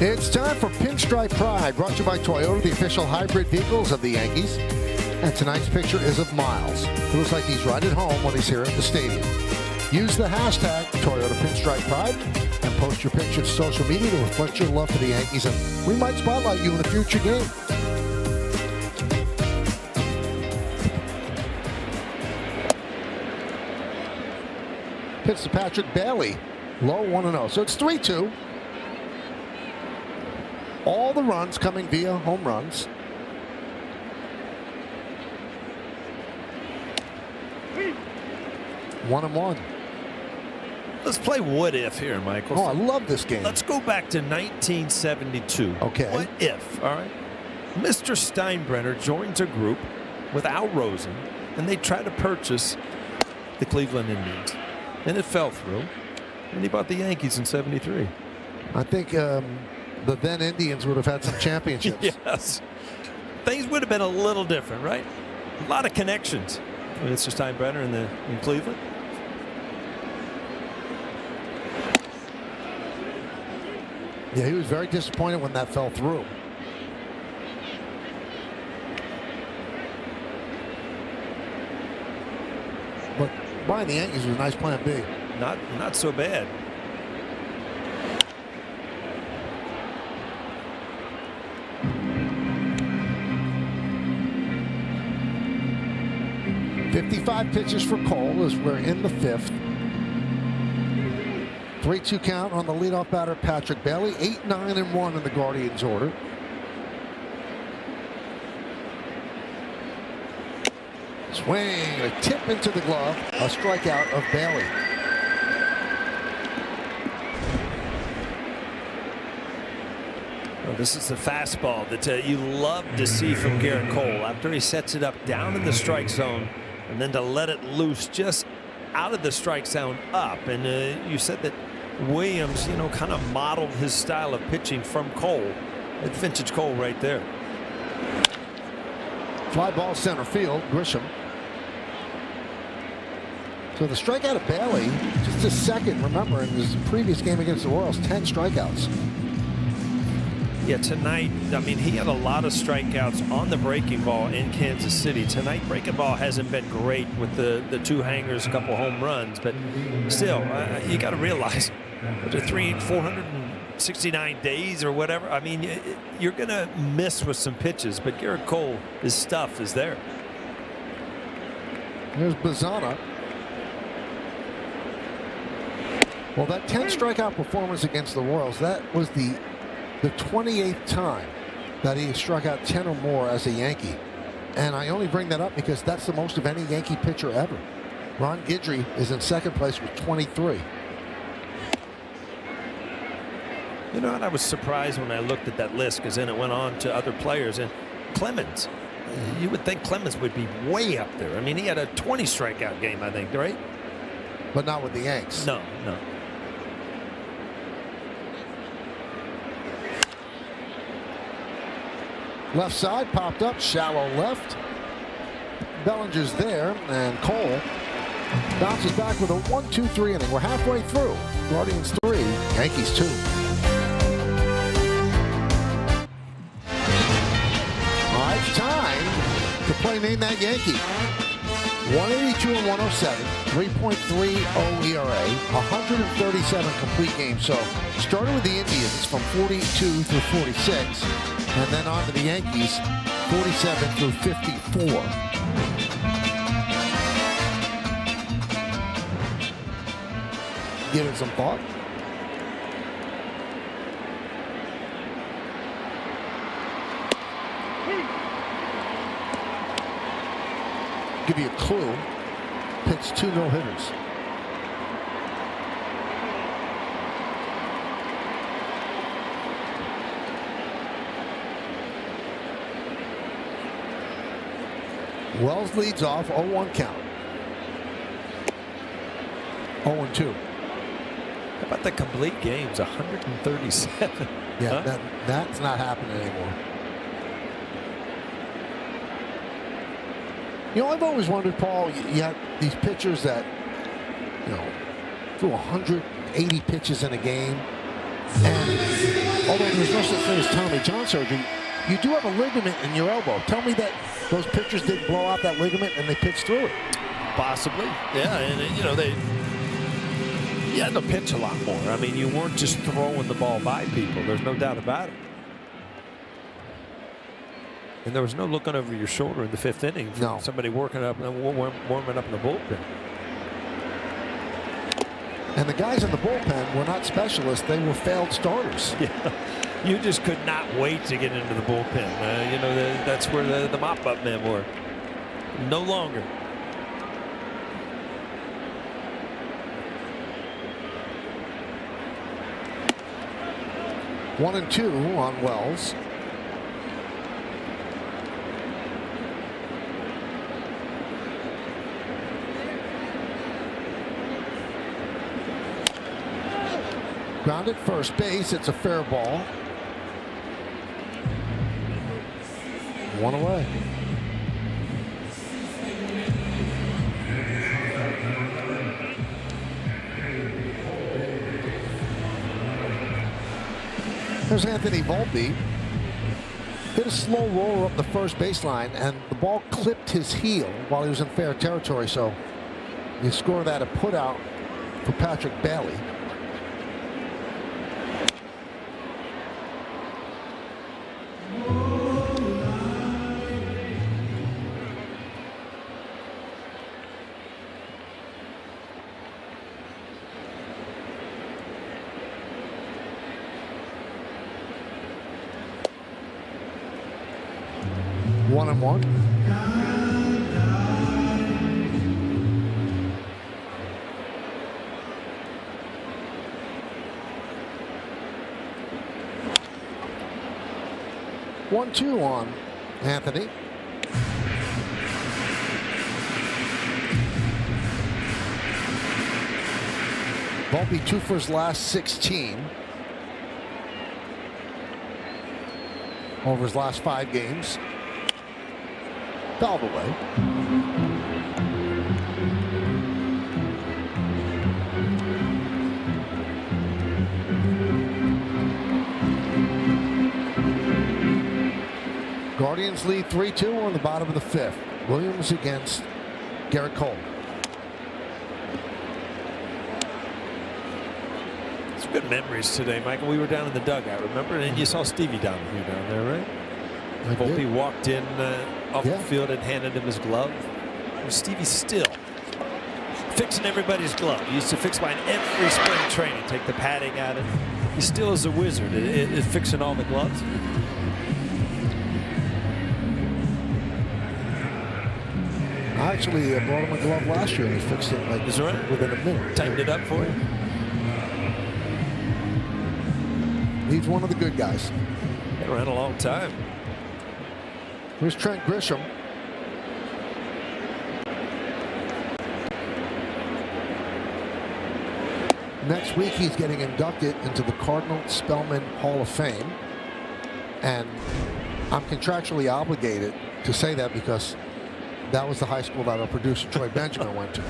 It's time for Pinstripe Pride, brought to you by Toyota, the official hybrid vehicles of the Yankees. And tonight's picture is of Miles. It looks like he's right at home when he's here at the stadium. Use the hashtag Toyota Pinstripe Pride and post your picture to social media to reflect your love for the Yankees, and we might spotlight you in a future game. Pitch to Patrick Bailey. Low 1-0. So it's 3-2. All the runs coming via home runs. One and one. Let's play what if here, Michael. Oh, I love this game. Let's go back to 1972. Okay. What if, all right? Mr. Steinbrenner joins a group with Al Rosen, and they try to purchase the Cleveland Indians. And it fell through. And he bought the Yankees in 73. I think the then Indians would have had some championships. Yes. Things would have been a little different, right? A lot of connections with Mr. Steinbrenner in Cleveland. Yeah, he was very disappointed when that fell through. But buying the Yankees was a nice plan B. Not so bad. 55 pitches for Cole as we're in the 5th. 3-2 count on the leadoff batter, Patrick Bailey. 8-9-1 in the Guardians order. Swing, a tip into the glove, a strikeout of Bailey. Well, this is the fastball that you love to see from Garrett Cole after he sets it up down in the strike zone, and then to let it loose just out of the strike zone up. And you said that Williams, kind of modeled his style of pitching from Cole. It's vintage Cole right there. Fly ball center field, Grisham. So the strikeout of Bailey, just a second. Remember, in his previous game against the Royals, 10 strikeouts. Yeah, tonight, he had a lot of strikeouts on the breaking ball in Kansas City. Tonight, breaking ball hasn't been great with the 2 hangers, a couple home runs, but still, you got to realize, after 469 days or whatever, you're going to miss with some pitches, but Garrett Cole, his stuff is there. There's Bazana. Well, that 10 strikeout performance against the Royals, that was the 28th time that he has struck out 10 or more as a Yankee. And I only bring that up because that's the most of any Yankee pitcher ever. Ron Guidry is in second place with 23. And I was surprised when I looked at that list, because then it went on to other players. And Clemens, you would think Clemens would be way up there. He had a 20 strikeout game, I think, right? But not with the Yanks. No. Left side popped up, shallow left. Bellinger's there, and Cole bounces back with a 1-2-3 inning. We're halfway through. Guardians 3, Yankees 2. All right, time to play Name That Yankee. 182 and 107, 3.30 ERA, 137 complete games. So started with the Indians from 42 through 46, and then on to the Yankees, 47 through 54. Give it some thought. Give you a clue. Pitched 2 no-hitters. Wells leads off, 0-1 count. 0-2. How about the complete games? 137. Yeah, huh? that's not happening anymore. I've always wondered, Paul, you had these pitchers that, threw 180 pitches in a game. And although there's no such thing as Tommy John surgery, you do have a ligament in your elbow. Tell me that those pitchers didn't blow out that ligament and they pitched through it. Possibly. Yeah, and you had to pitch a lot more. You weren't just throwing the ball by people. There's no doubt about it. And there was no looking over your shoulder in the 5th inning. No. Somebody warming up in the bullpen. And the guys in the bullpen were not specialists. They were failed starters. Yeah. You just could not wait to get into the bullpen. That's where the mop-up men were. No longer. One and 2 on Wells. Grounded first base. It's a fair ball. 1 away. There's Anthony Volpe. Hit a slow roller up the first baseline, and the ball clipped his heel while he was in fair territory. So you score that a put out for Patrick Bailey. 1-1. One-two on Anthony. Volpe 2 for his last 16. Over his last 5 games. Fouled away. Guardians lead 3-2 on the bottom of the 5th. Williams against Garrett Cole. Some good memories today, Michael. We were down in the dugout, remember? And you saw Stevie down there, right? Volpe walked in off the field and handed him his glove. Stevie still fixing everybody's glove. He used to fix mine every spring training, take the padding out of it. He still is a wizard at fixing all the gloves. I actually brought him a glove last year and he fixed it like within a minute. Tightened it up for you? He's one of the good guys. Been around a long time. Here's Trent Grisham. Next week he's getting inducted into the Cardinal Spellman Hall of Fame. And I'm contractually obligated to say that because that was the high school that our producer Troy Benjamin went to.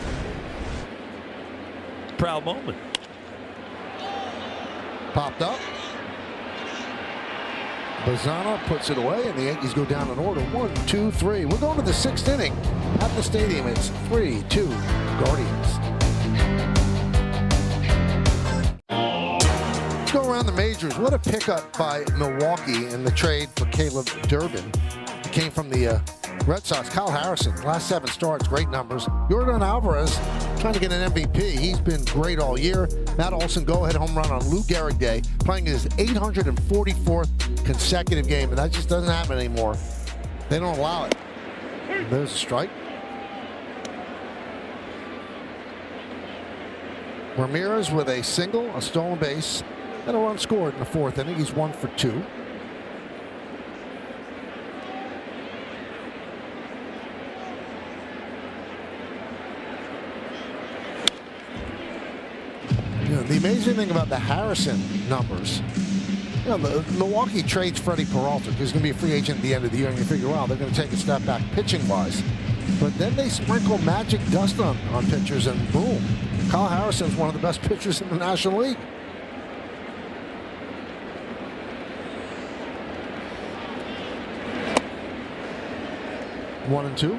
Proud moment. Popped up. Bazzana puts it away, and the Yankees go down in order. 1, 2, 3. We're going to the 6th inning at the stadium. It's 3-2 Guardians. Let's go around the majors. What a pickup by Milwaukee in the trade for Caleb Durbin. He came from the Red Sox. Kyle Harrison, last 7 starts, great numbers. Yordan Alvarez trying to get an MVP. He's been great all year. Matt Olson go-ahead home run on Lou Gehrig Day, playing his 844th consecutive game, and that just doesn't happen anymore. They don't allow it. There's a strike. Ramirez with a single, a stolen base, and a run scored in the 4th inning. He's 1 for 2. The amazing thing about the Harrison numbers, the Milwaukee trades Freddie Peralta, because he's going to be a free agent at the end of the year, and you figure, wow, they're going to take a step back pitching-wise. But then they sprinkle magic dust on pitchers, and boom, Kyle Harrison's one of the best pitchers in the National League. One and two.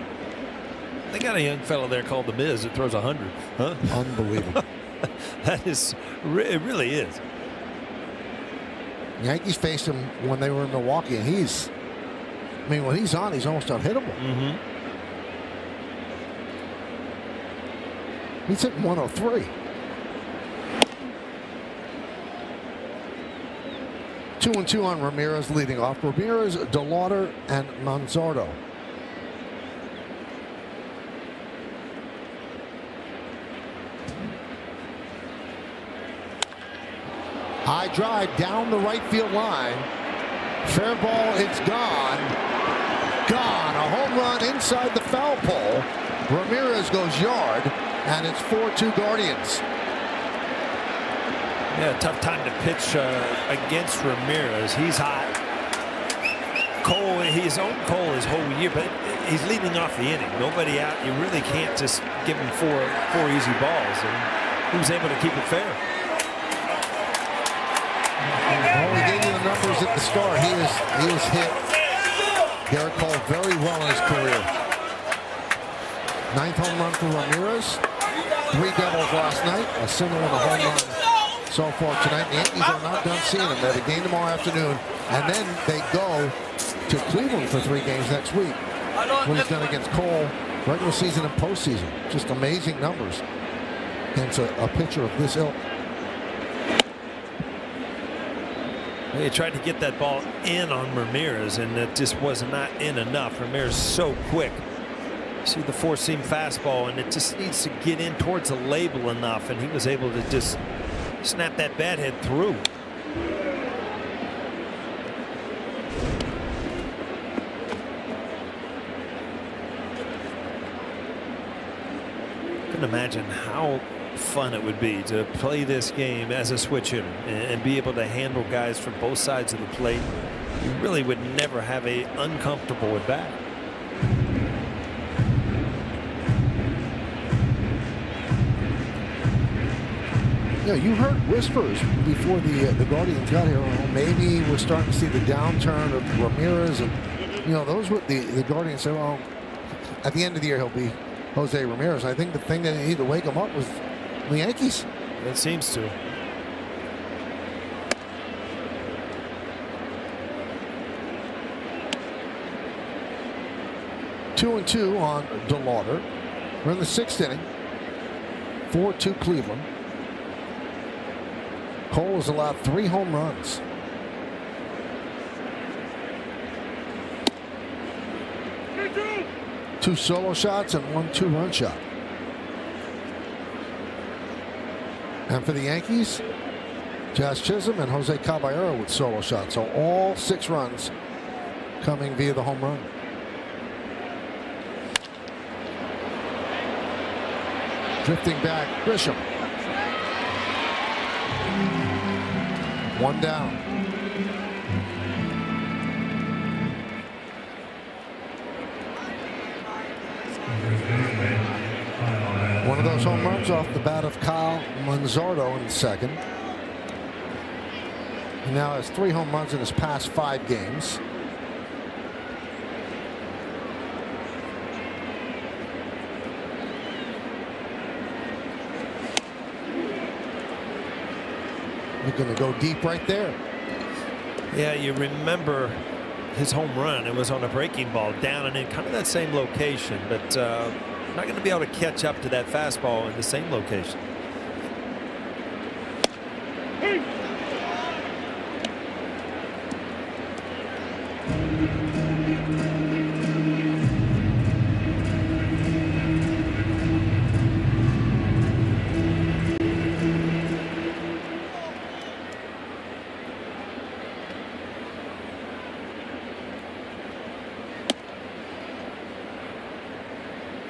They got a young fellow there called The Miz that throws 100. Huh? Unbelievable. That is, it really is. Yankees faced him when they were in Milwaukee, and when he's on, he's almost unhittable. Mm-hmm. He's hitting 103. 2-2 on Ramirez leading off. Ramirez, DeLauder, and Manzardo. High drive down the right field line. Fair ball, it's gone. Gone. A home run inside the foul pole. Ramirez goes yard, and it's 4-2 Guardians. Yeah, tough time to pitch against Ramirez. He's hot. Cole, he's owned Cole his whole year, but he's leading off the inning. Nobody out. You really can't just give him four easy balls, and he was able to keep it fair. Well, we gave you the numbers at the start. He has hit Garrett Cole very well in his career. 9th home run for Ramirez. 3 doubles last night. A single and a home run so far tonight. The Yankees are not done seeing him. They have a game tomorrow afternoon, and then they go to Cleveland for 3 games next week. What he's done against Cole, regular season and postseason. Just amazing numbers against a pitcher of this ilk. They tried to get that ball in on Ramirez, and it just was not in enough. Ramirez is so quick. See the four-seam fastball, and it just needs to get in towards the label enough, and he was able to just snap that bat head through. I can imagine how fun it would be to play this game as a switch hitter and be able to handle guys from both sides of the plate. You really would never have a uncomfortable at bat. Yeah, you heard whispers before the Guardians got here. Oh, maybe we're starting to see the downturn of Ramirez, and those were the Guardians said, well, at the end of the year he'll be Jose Ramirez. I think the thing that needed to wake him up was the Yankees. It seems to. Two and two on DeLauder. We're in the 6th inning. 4-2 Cleveland. Cole has allowed 3 home runs. Two solo shots and 1 2-run shot. And for the Yankees, Jazz Chisholm and Jose Caballero with solo shots. So all 6 runs coming via the home run. Drifting back, Grisham. 1 down. One of those home runs off the bat of Kyle Manzardo in the 2nd. He now has 3 home runs in his past 5 games. We're going to go deep right there. Yeah, you remember his home run. It was on a breaking ball down and in kind of that same location, but not going to be able to catch up to that fastball in the same location.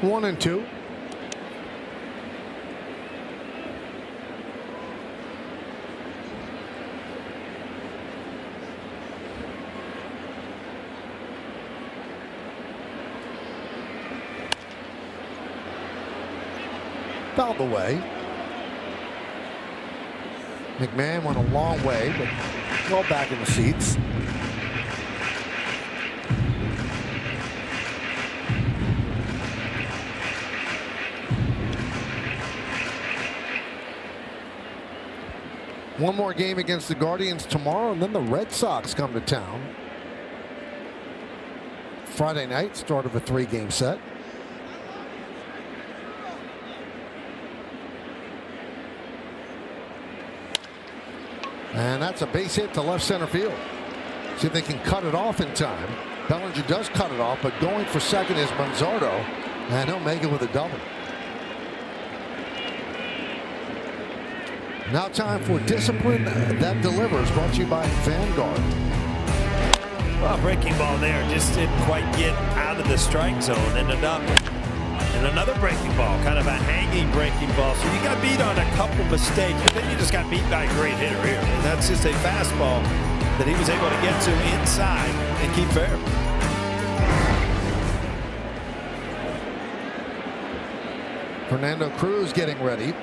One and two. Fouled away. McMahon went a long way, but well back in the seats. One more game against the Guardians tomorrow, and then the Red Sox come to town. Friday night, start of a 3-game set. And that's a base hit to left center field. See if they can cut it off in time. Bellinger does cut it off, but going for second is Manzardo, and he'll make it with a double. Now time for Discipline That Delivers, brought to you by Vanguard. Well, breaking ball there just didn't quite get out of the strike zone. Ended up in another breaking ball, kind of a hanging breaking ball. So you got beat on a couple mistakes, but then you just got beat by a great hitter here. And that's just a fastball that he was able to get to inside and keep fair. Fernando Cruz getting ready.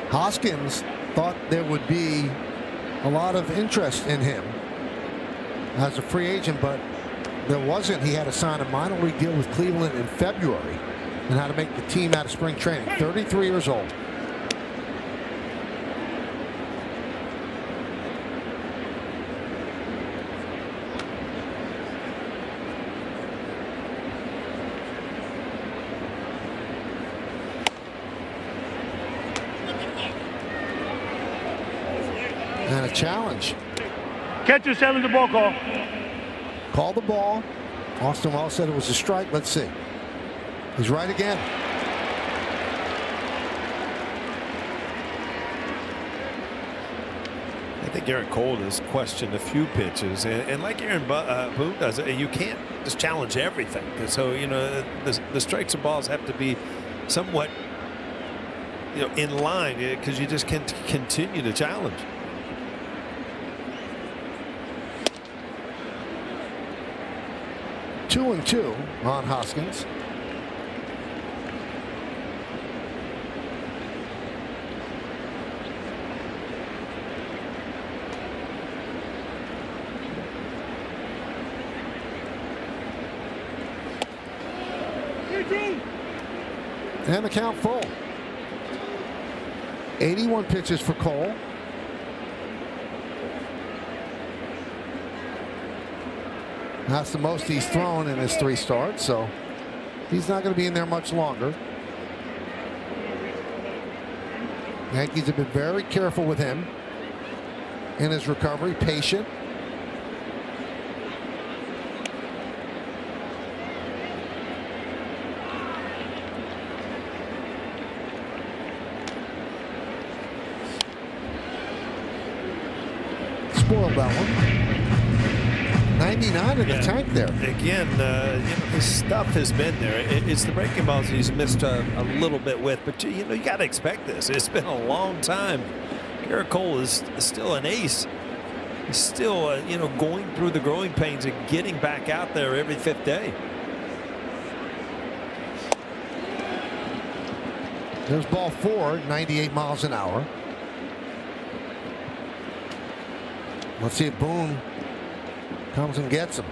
Hoskins thought there would be a lot of interest in him as a free agent, but there wasn't. He had to sign a minor league deal with Cleveland in February and had to make the team out of spring training. 33 years old. And a challenge. Catcher challenge the ball call. Call the ball. Austin Wells said it was a strike. Let's see. He's right again. I think Garrett Cole has questioned a few pitches, and like Aaron Boone does, you can't just challenge everything. So the strikes and balls have to be somewhat in line, because you just can't continue to challenge. Two and two on Hoskins. And the count full. 81 pitches for Cole. That's the most he's thrown in his 3 starts, so he's not going to be in there much longer. Yankees have been very careful with him in his recovery, patient. Spoiled that one. 99 in the tank there. Again, his stuff has been there. It's the breaking balls he's missed a little bit with, but you got to expect this. It's been a long time. Garrett Cole is still an ace. He's still going through the growing pains and getting back out there every 5th day. There's ball 4, 98 miles an hour. Let's see if Boone comes and gets him.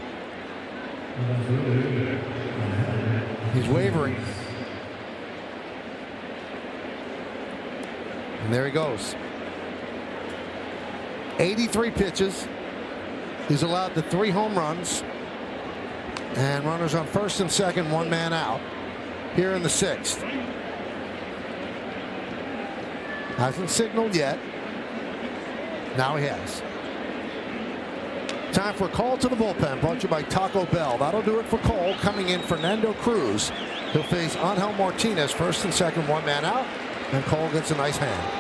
He's wavering. And there he goes. 83 pitches. He's allowed the 3 home runs. And runners on first and second, 1 man out. Here in the 6th. Hasn't signaled yet. Now he has. Time for a call to the bullpen, brought to you by Taco Bell. That'll do it for Cole. Coming in, Fernando Cruz. He'll face Angel Martinez, first and second, 1 man out, and Cole gets a nice hand.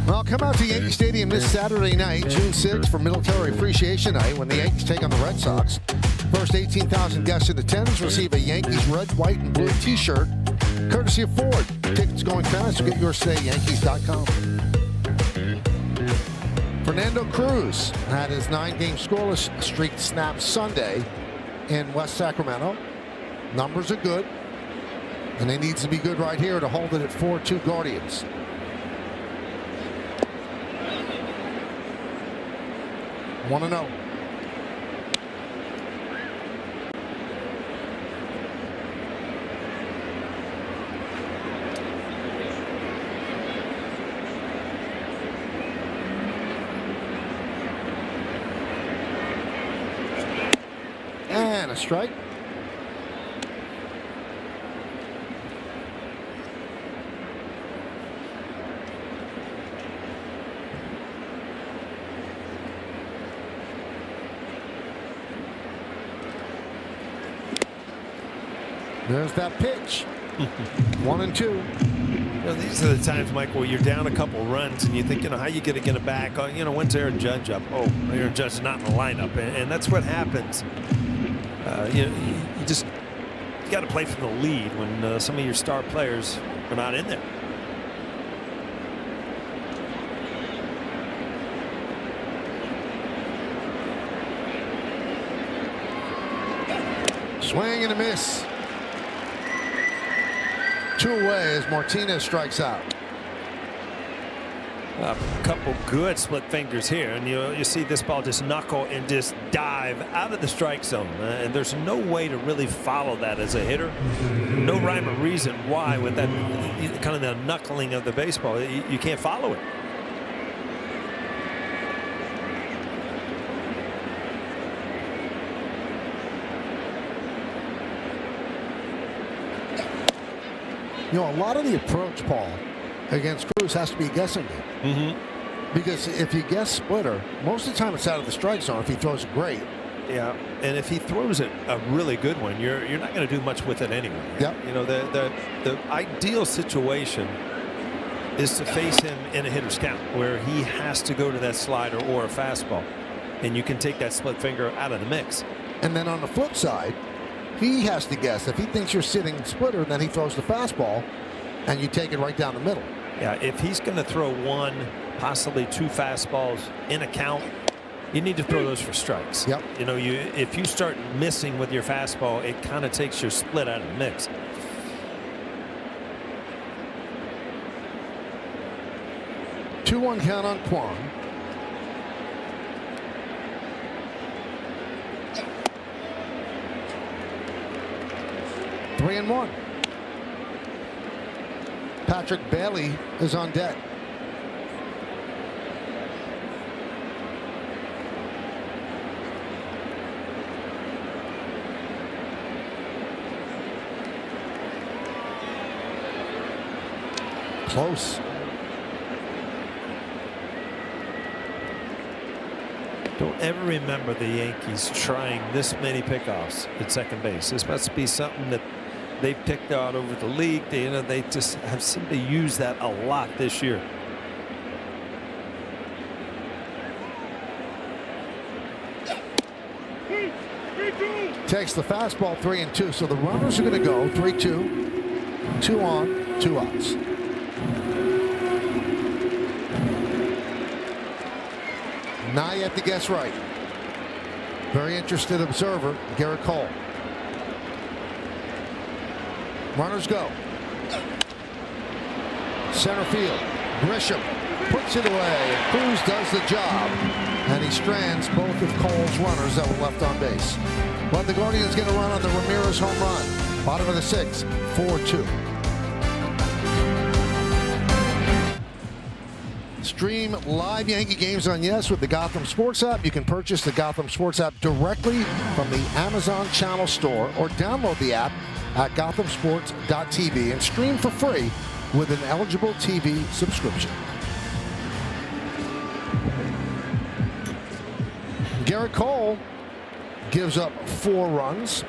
Well, come out to Yankee Stadium this Saturday night, June 6th, for Military Appreciation Night, when the Yankees take on the Red Sox. First 18,000 guests in attendance receive a Yankees red, white, and blue t-shirt, courtesy of Ford. Tickets going fast, so get yours today at Yankees.com. Fernando Cruz had his 9-game scoreless streak snapped Sunday in West Sacramento. Numbers are good, and they need to be good right here to hold it at 4-2 Guardians. Want to know. And a strike. There's that pitch. 1-2. These are the times, Mike, where you're down a couple runs and you think, how you going to get it back? When's Aaron Judge up? Oh, Aaron Judge is not in the lineup, and that's what happens. You got to play from the lead when some of your star players are not in there. Swing and a miss. 2 away as Martinez strikes out. A couple good split fingers here, and you see this ball just knuckle and just dive out of the strike zone, and there's no way to really follow that as a hitter. No rhyme or reason why, with that kind of the knuckling of the baseball, you can't follow it. You know, a lot of the approach, Paul, against Cruz has to be a guessing game. Because if you guess splitter, most of the time it's out of the strike zone if he throws it great. Yeah, and if he throws it a really good one, you're not going to do much with it anyway. Yep. You know, the ideal situation is to face him in a hitter's count where he has to go to that slider or a fastball, and you can take that split finger out of the mix. And then on the flip side, he has to guess. If he thinks you're sitting splitter, then he throws the fastball, and you take it right down the middle. Yeah, if he's going to throw one, possibly two fastballs in a count, you need to throw those for strikes. Yep. You know, if you start missing with your fastball, it kind of takes your split out of the mix. Two-one count on Kwan. Three and one. Patrick Bailey is on deck. Close. Don't ever remember the Yankees trying this many pickoffs at second base. This must be something that they've picked out over the league. They just have seemed to use that a lot this year. Takes the fastball 3-2. So the runners are going to go 3-2. 2 on, 2 outs. Now you have to guess right. Very interested observer, Garrett Cole. Runners go. Center field. Grisham puts it away. Cruz does the job. And he strands both of Cole's runners that were left on base. But the Guardians get a run on the Ramirez home run. Bottom of the 6th, 4-2. Stream live Yankee games on Yes with the Gotham Sports app. You can purchase the Gotham Sports app directly from the Amazon Channel store or download the app at gothamsports.tv and stream for free with an eligible TV subscription. Garrett Cole gives up 4 runs.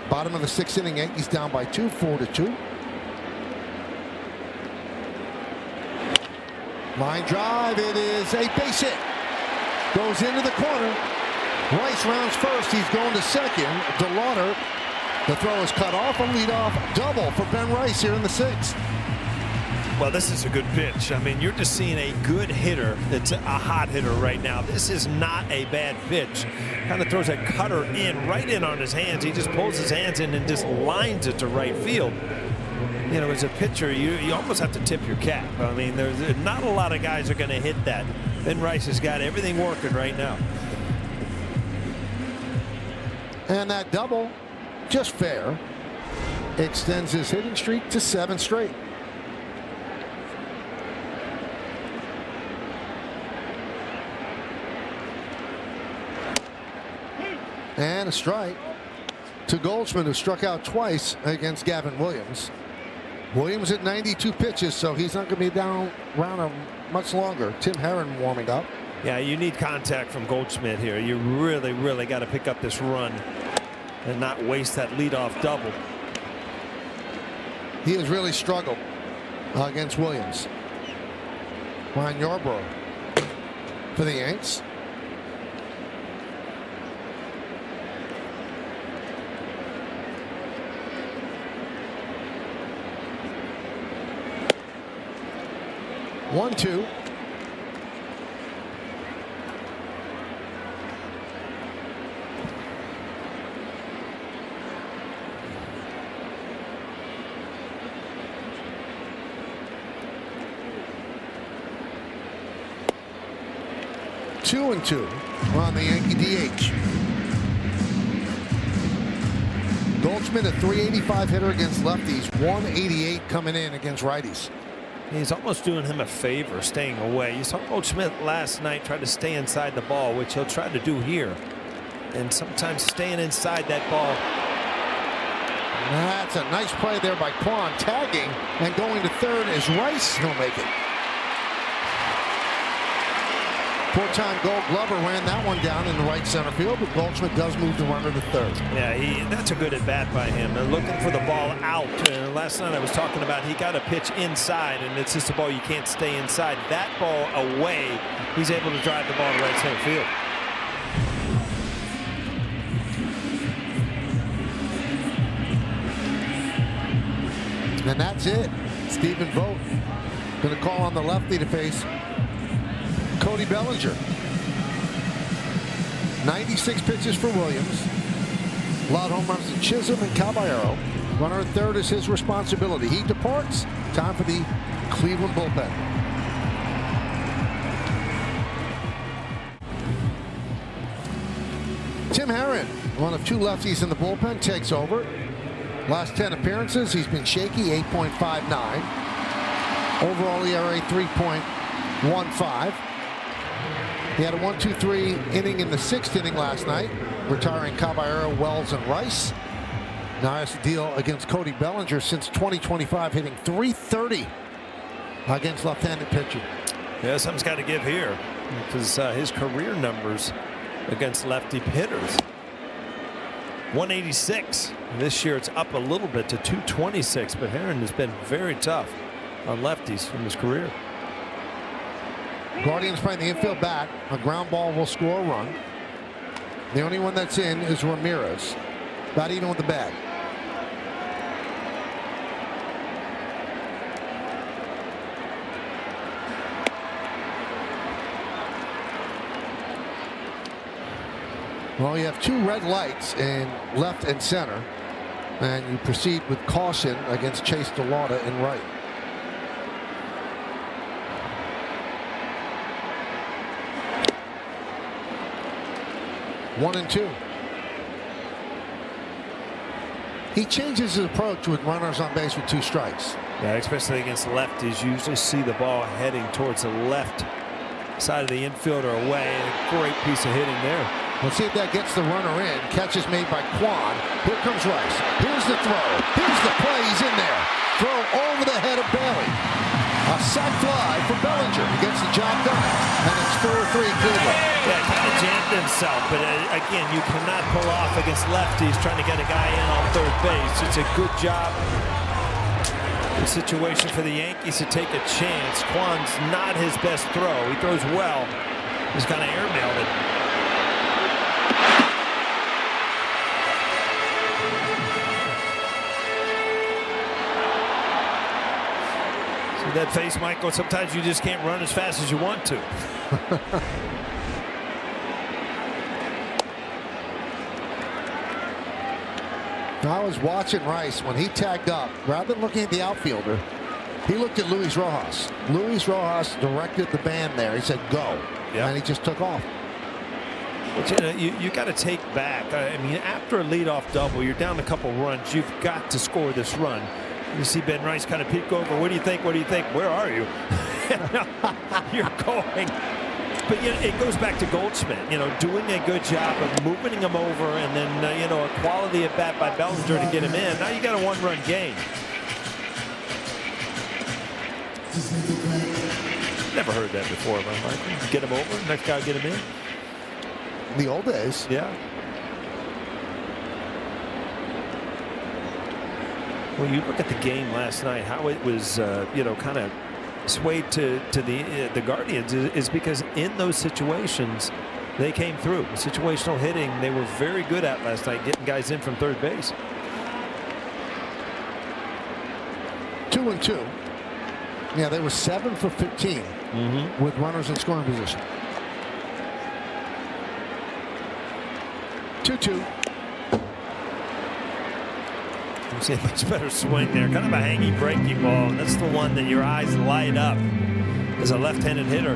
Bottom of the 6th inning, Yankees down by 2, 4-2. Line drive, it is a base hit. Goes into the corner. Rice rounds first, he's going to second. DeLauder, the throw is cut off, a leadoff double for Ben Rice here in the 6th. Well, this is a good pitch. I mean, you're just seeing a good hitter that's a hot hitter right now. This is not a bad pitch. Kind of throws a cutter right in on his hands. He just pulls his hands in and just lines it to right field. You know, as a pitcher, you almost have to tip your cap. I mean, there's not a lot of guys are going to hit that. Ben Rice has got everything working right now. And that double, just fair, extends his hitting streak to 7 straight. And a strike to Goldschmidt, who struck out twice against Gavin Williams. Williams at 92 pitches, so he's not going to be down around much longer. Tim Herron warming up. Yeah, you need contact from Goldschmidt here. You really, really got to pick up this run and not waste that leadoff double. He has really struggled against Williams. Ryan Yarbrough for the Yanks. One, two. Two and two on the Yankee DH. Goldschmidt, a .385 hitter against lefties, .188 coming in against righties. He's almost doing him a favor staying away. You saw Goldschmidt last night try to stay inside the ball, which he'll try to do here. And sometimes staying inside that ball That's a nice play there by Quan, tagging and going to third is Rice. He'll make it. Four-time Gold Glover ran that one down in the right center field, but Goldschmidt does move the runner to third. Yeah, that's a good at-bat by him. And looking for the ball out. Last night I was talking about he got a pitch inside, and it's just a ball you can't stay inside. That ball away, he's able to drive the ball to right center field. And that's it. Stephen Vogt going to call on the lefty to face Cody Bellinger. 96 pitches for Williams. A lot of home runs to Chisholm and Caballero. Runner at third is his responsibility. He departs. Time for the Cleveland bullpen. Tim Herron, one of two lefties in the bullpen, takes over. Last 10 appearances, he's been shaky, 8.59. Overall ERA, 3.15. He had a 1-2-3 inning in the 6th inning last night, retiring Caballero, Wells, and Rice. Now has to deal against Cody Bellinger since 2025, hitting .330 against left-handed pitching. Yeah, something's got to give here because his career numbers against lefty hitters. 186. This year it's up a little bit to 226, but Herron has been very tough on lefties in his career. Guardians playing the infield bat. A ground ball will score a run. The only one that's in is Ramirez. Not even with the bag. Well, you have two red lights in left and center, and you proceed with caution against Chase DeLauda in right. One and two. He changes his approach with runners on base with 2 strikes. Yeah, especially against lefties, you usually see the ball heading towards the left side of the infield or away, and a great piece of hitting there. Let's see if that gets the runner in. Catch is made by Quan. Here comes Rice. Here's the throw. Here's the play. He's in there. Throw over the head of Bailey. A sac fly for Bellinger. He gets the job done. And it's 4-3 Cleveland. Yeah, kind of jammed himself. But again, you cannot pull off against lefties trying to get a guy in on third base. It's a good job. The situation for the Yankees to take a chance. Quan's not his best throw. He throws well. He's kind of airmailed it. That face, Michael, sometimes you just can't run as fast as you want to. I was watching Rice when he tagged up. Rather than looking at the outfielder, he looked at Luis Rojas. Luis Rojas directed the band there. He said, go. Yep. And he just took off. But you know, you got to take back. I mean, after a leadoff double, you're down a couple runs. You've got to score this run. You see Ben Rice kind of peek over. What do you think? What do you think? Where are you? You're going. But you know, it goes back to Goldschmidt, you know, doing a good job of moving him over, and then you know, a quality at bat by Bellinger to get him in. Now you got a 1-run game. Never heard that before, right, Michael? Get him over, next guy get him in. The old days. Yeah. Well, you look at the game last night, how it was, you know, kind of swayed to the Guardians is because in those situations, they came through. Situational hitting, they were very good at last night, getting guys in from third base. 2-2. Yeah, they were 7 for 15 with runners in scoring position. 2-2. You see a much better swing there, kind of a hanging breaking ball. That's the one that your eyes light up as a left-handed hitter.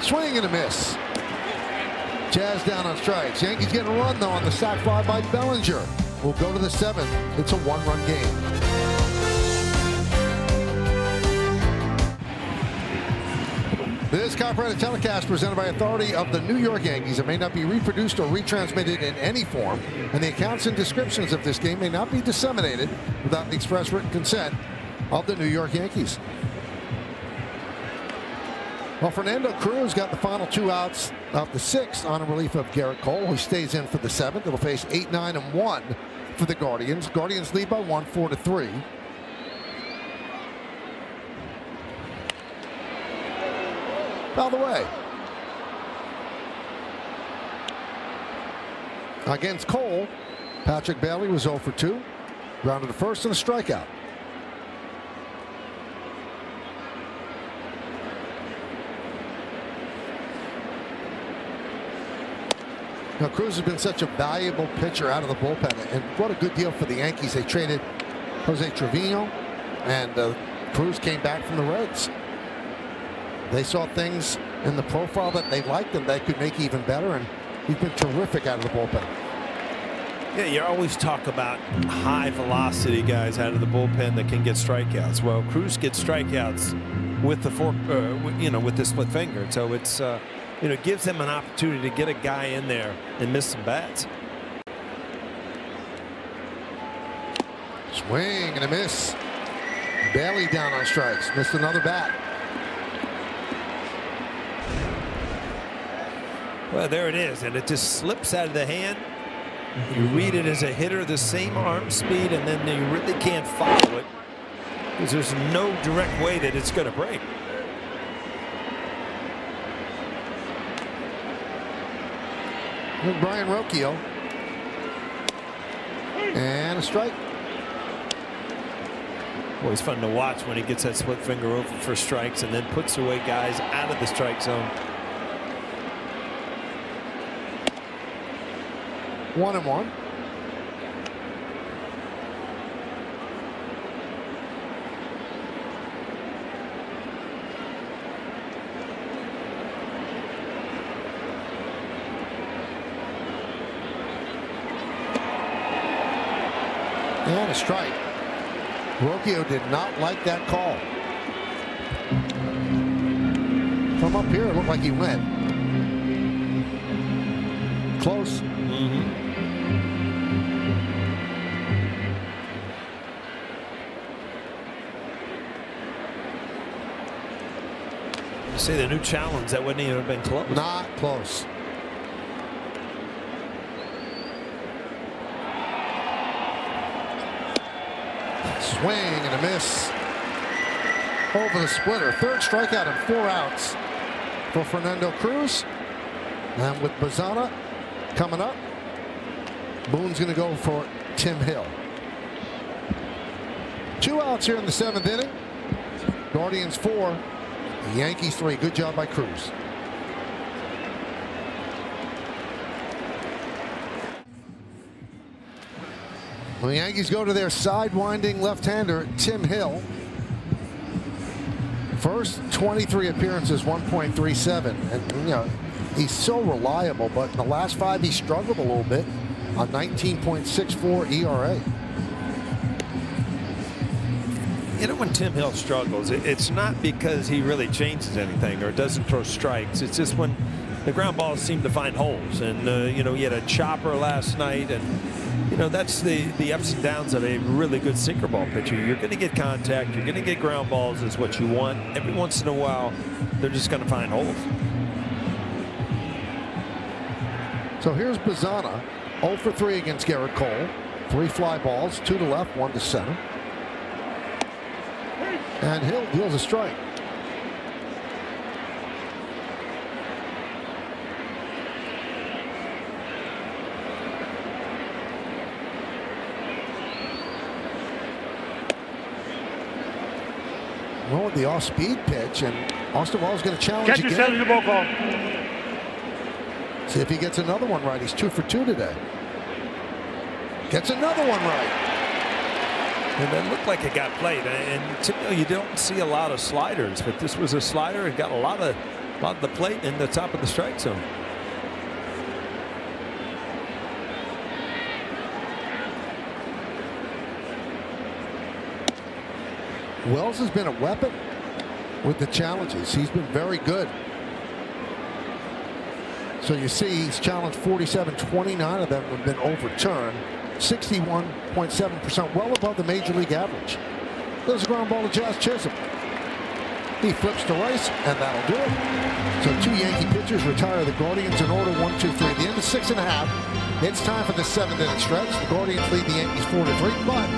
Swing and a miss. Jazz down on strikes. Yankees get a run, though, on the sac fly by Bellinger. We'll go to the 7th. It's a one-run game. This copyrighted telecast presented by authority of the New York Yankees. It may not be reproduced or retransmitted in any form, and the accounts and descriptions of this game may not be disseminated without the express written consent of the New York Yankees. Well, Fernando Cruz got the final 2 outs of the 6th on a relief of Garrett Cole, who stays in for the 7th. It'll face 8, 9, and 1 for the Guardians. Guardians lead by 1, 4-3. Out of the way. Against Cole, Patrick Bailey was 0 for 2. Grounded to first and a strikeout. Now, Cruz has been such a valuable pitcher out of the bullpen, and what a good deal for the Yankees. They traded Jose Trevino, and Cruz came back from the Reds. They saw things in the profile that they liked and they could make even better, and he's been terrific out of the bullpen. Yeah, you always talk about high velocity guys out of the bullpen that can get strikeouts. Well, Cruz gets strikeouts with the fork, with the split finger. So it's, gives them an opportunity to get a guy in there and miss some bats. Swing and a miss. Bailey down on strikes. Missed another bat. Well, there it is, and it just slips out of the hand. You read it as a hitter, the same arm speed, and then you really can't follow it because there's no direct way that it's going to break. With Brian Rocchio. And a strike. Always fun to watch when he gets that split finger over for strikes and then puts away guys out of the strike zone. 1-1. And a strike. Rocchio did not like that call. From up here, it looked like he went. Close. You say the new challenge, that wouldn't even have been close. Not close. Swing and a miss. Over the splitter. 3rd strikeout and 4 outs for Fernando Cruz. And with Bazana coming up, Boone's going to go for Tim Hill. 2 outs here in the 7th inning. Guardians 4. The Yankees 3. Good job by Cruz. The Yankees go to their sidewinding left-hander, Tim Hill. First 23 appearances, 1.37. And, he's so reliable, but in the last 5, he struggled a little bit on 19.64 ERA. When Tim Hill struggles, it's not because he really changes anything or doesn't throw strikes. It's just when the ground balls seem to find holes. And, he had a chopper last night, and that's the ups and downs of a really good sinker ball pitcher. You're going to get contact. You're going to get ground balls is what you want. Every once in a while, they're just going to find holes. So here's Bazana, 0 for 3 against Garrett Cole. 3 fly balls, 2 to left, 1 to center. And Hill deals a strike. Well, with the off-speed pitch, and Austin Wall's going to challenge Catcher again. settles the ball call. See if he gets another one right. He's 2 for 2 today. Gets another one right. And that looked like it got played. And typically you don't see a lot of sliders, but this was a slider. It got a lot of the plate in the top of the strike zone. Wells has been a weapon with the challenges. He's been very good. So you see he's challenged 47, 29 of them have been overturned. 61.7%, well above the major league average. There's a ground ball to Jazz Chisholm. He flips to Rice, and that'll do it. So 2 Yankee pitchers retire the Guardians in order, 1, 2, 3. At the end of 6.5, it's time for the 7th-inning stretch. The Guardians lead the Yankees 4-3, but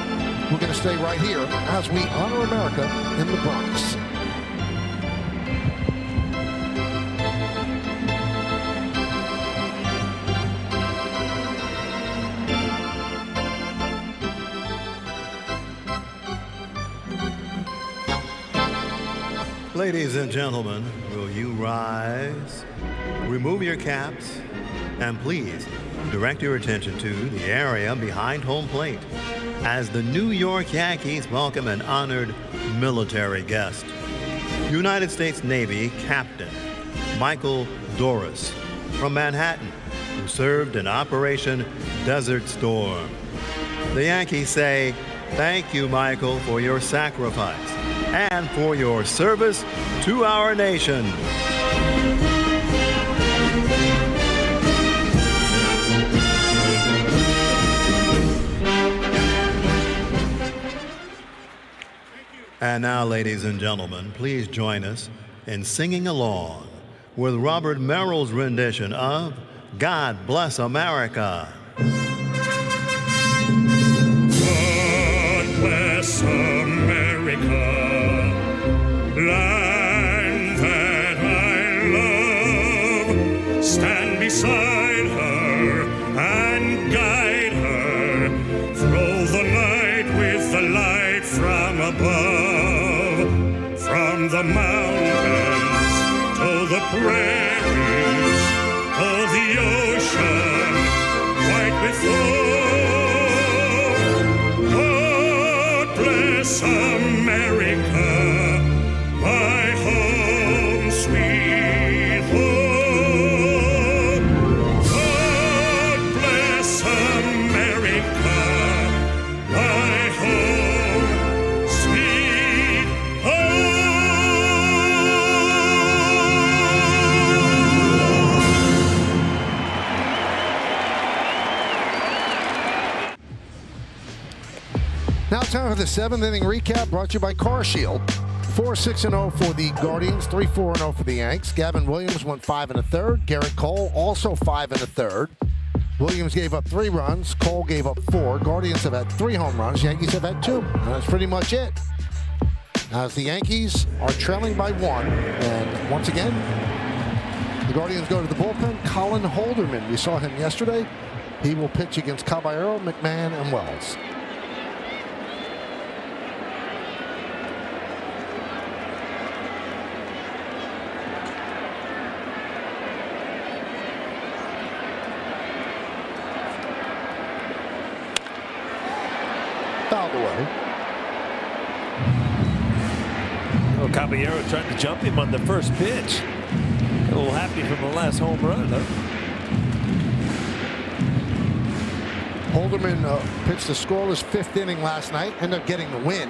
we're going to stay right here as we honor America in the Bronx. Ladies and gentlemen, will you rise, remove your caps, and please direct your attention to the area behind home plate as the New York Yankees welcome an honored military guest. United States Navy Captain Michael Doris from Manhattan, who served in Operation Desert Storm. The Yankees say, "Thank you, Michael, for your sacrifice and for your service to our nation." And now, ladies and gentlemen, please join us in singing along with Robert Merrill's rendition of "God Bless America." God bless America, land that I love. Stand beside her and guide her through the night with the light from above. From the mountains to the prairies, to the ocean white with foam. God bless America, my home, sweet home. God bless America, my home, sweet home. Now time for the 7th-inning recap brought to you by CarShield. 4-6-0 for the Guardians, 3-4-0 for the Yanks. Gavin Williams went 5 1/3. Garrett Cole also 5 1/3. Williams gave up 3 runs. Cole gave up 4. Guardians have had 3 home runs. Yankees have had 2. And that's pretty much it. As the Yankees are trailing by 1. And once again, the Guardians go to the bullpen. Colin Holderman, we saw him yesterday. He will pitch against Caballero, McMahon, and Wells. Fouled away. Well, Caballero trying to jump him on the first pitch. A little happy from the last home run, huh? Holderman pitched the scoreless 5th inning last night, ended up getting the win.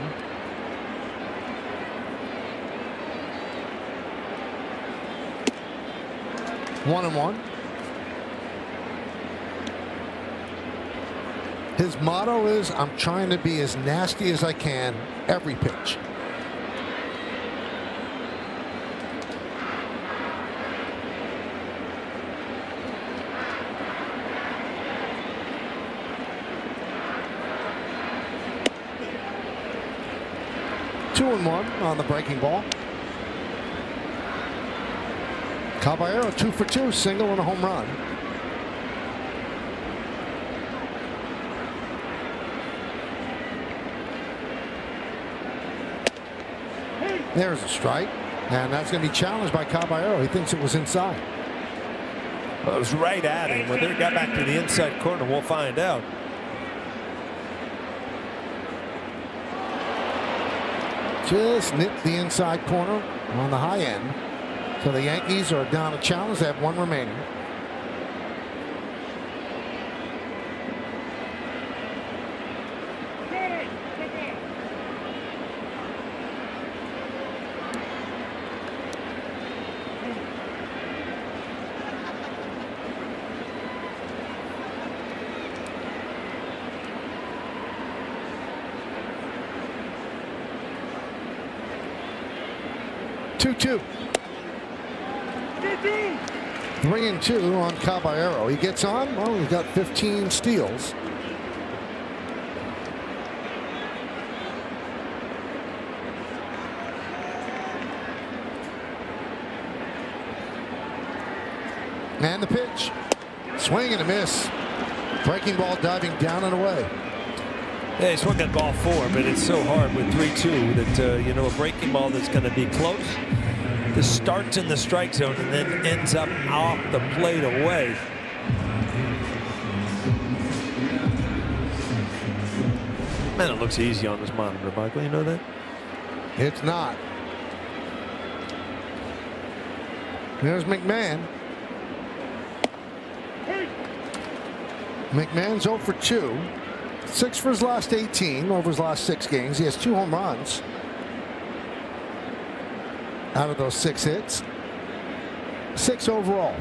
One and one. His motto is, "I'm trying to be as nasty as I can every pitch." Two and one on the breaking ball. Caballero 2 for 2, single and a home run. There's a strike, and that's going to be challenged by Caballero. He thinks it was inside. Well, it was right at him. When they got back to the inside corner, we'll find out. Just nipped the inside corner on the high end. So the Yankees are down a challenge. They have 1 remaining. 2-2. 3-2 on Caballero. He gets on. Well, he's got 15 steals. And the pitch. Swing and a miss. Breaking ball diving down and away. Yeah, he swung that ball 4, but it's so hard with 3-2 that, you know, a breaking ball that's going to be close. This starts in the strike zone and then ends up off the plate away. Man, it looks easy on this monitor, Michael. You know that? It's not. There's McMahon. McMahon's 0 for 2. 6 for his last 18 over his last 6 games. He has 2 home runs out of those 6 hits. 6 overall.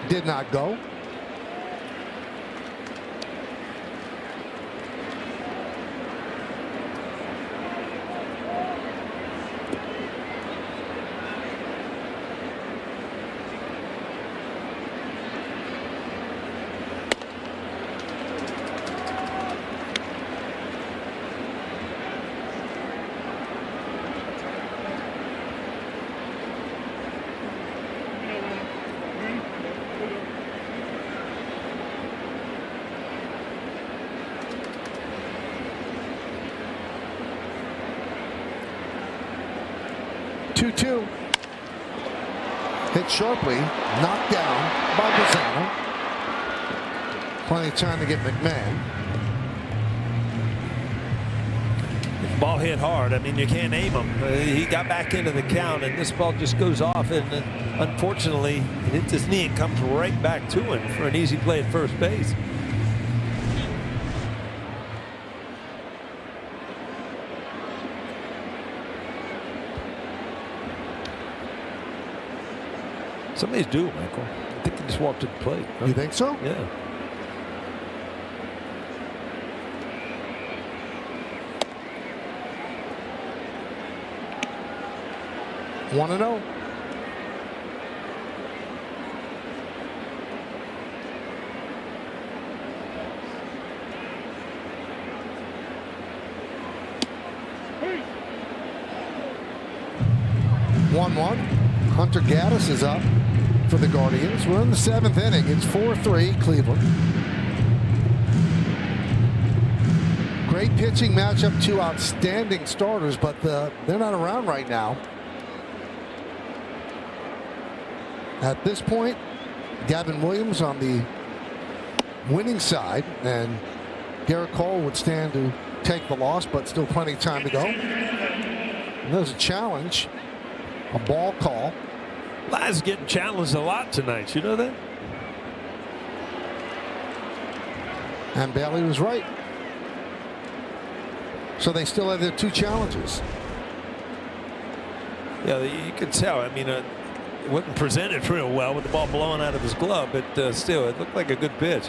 Did not go. Two. Hit sharply, knocked down by Bazzano. Plenty of time to get McMahon. The ball hit hard. I mean, you can't aim him. He got back into the count, and this ball just goes off. And unfortunately, it hits his knee and comes right back to him for an easy play at first base. Somebody's due, Michael. I think they just walked to the plate. Huh? You think so? Yeah. Want to know? Hunter Gaddis is up for the Guardians. We're in the 7th inning. It's 4-3 Cleveland. Great pitching matchup, 2 outstanding starters, but they're not around right now. At this point, Gavin Williams on the winning side, and Garrett Cole would stand to take the loss, but still plenty of time to go. And there's a challenge, a ball call. Laz getting challenged a lot tonight. You know that? And Bailey was right. So they still have their 2 challenges. Yeah, you could tell. I mean, it wasn't presented real well with the ball blowing out of his glove, but still, it looked like a good pitch.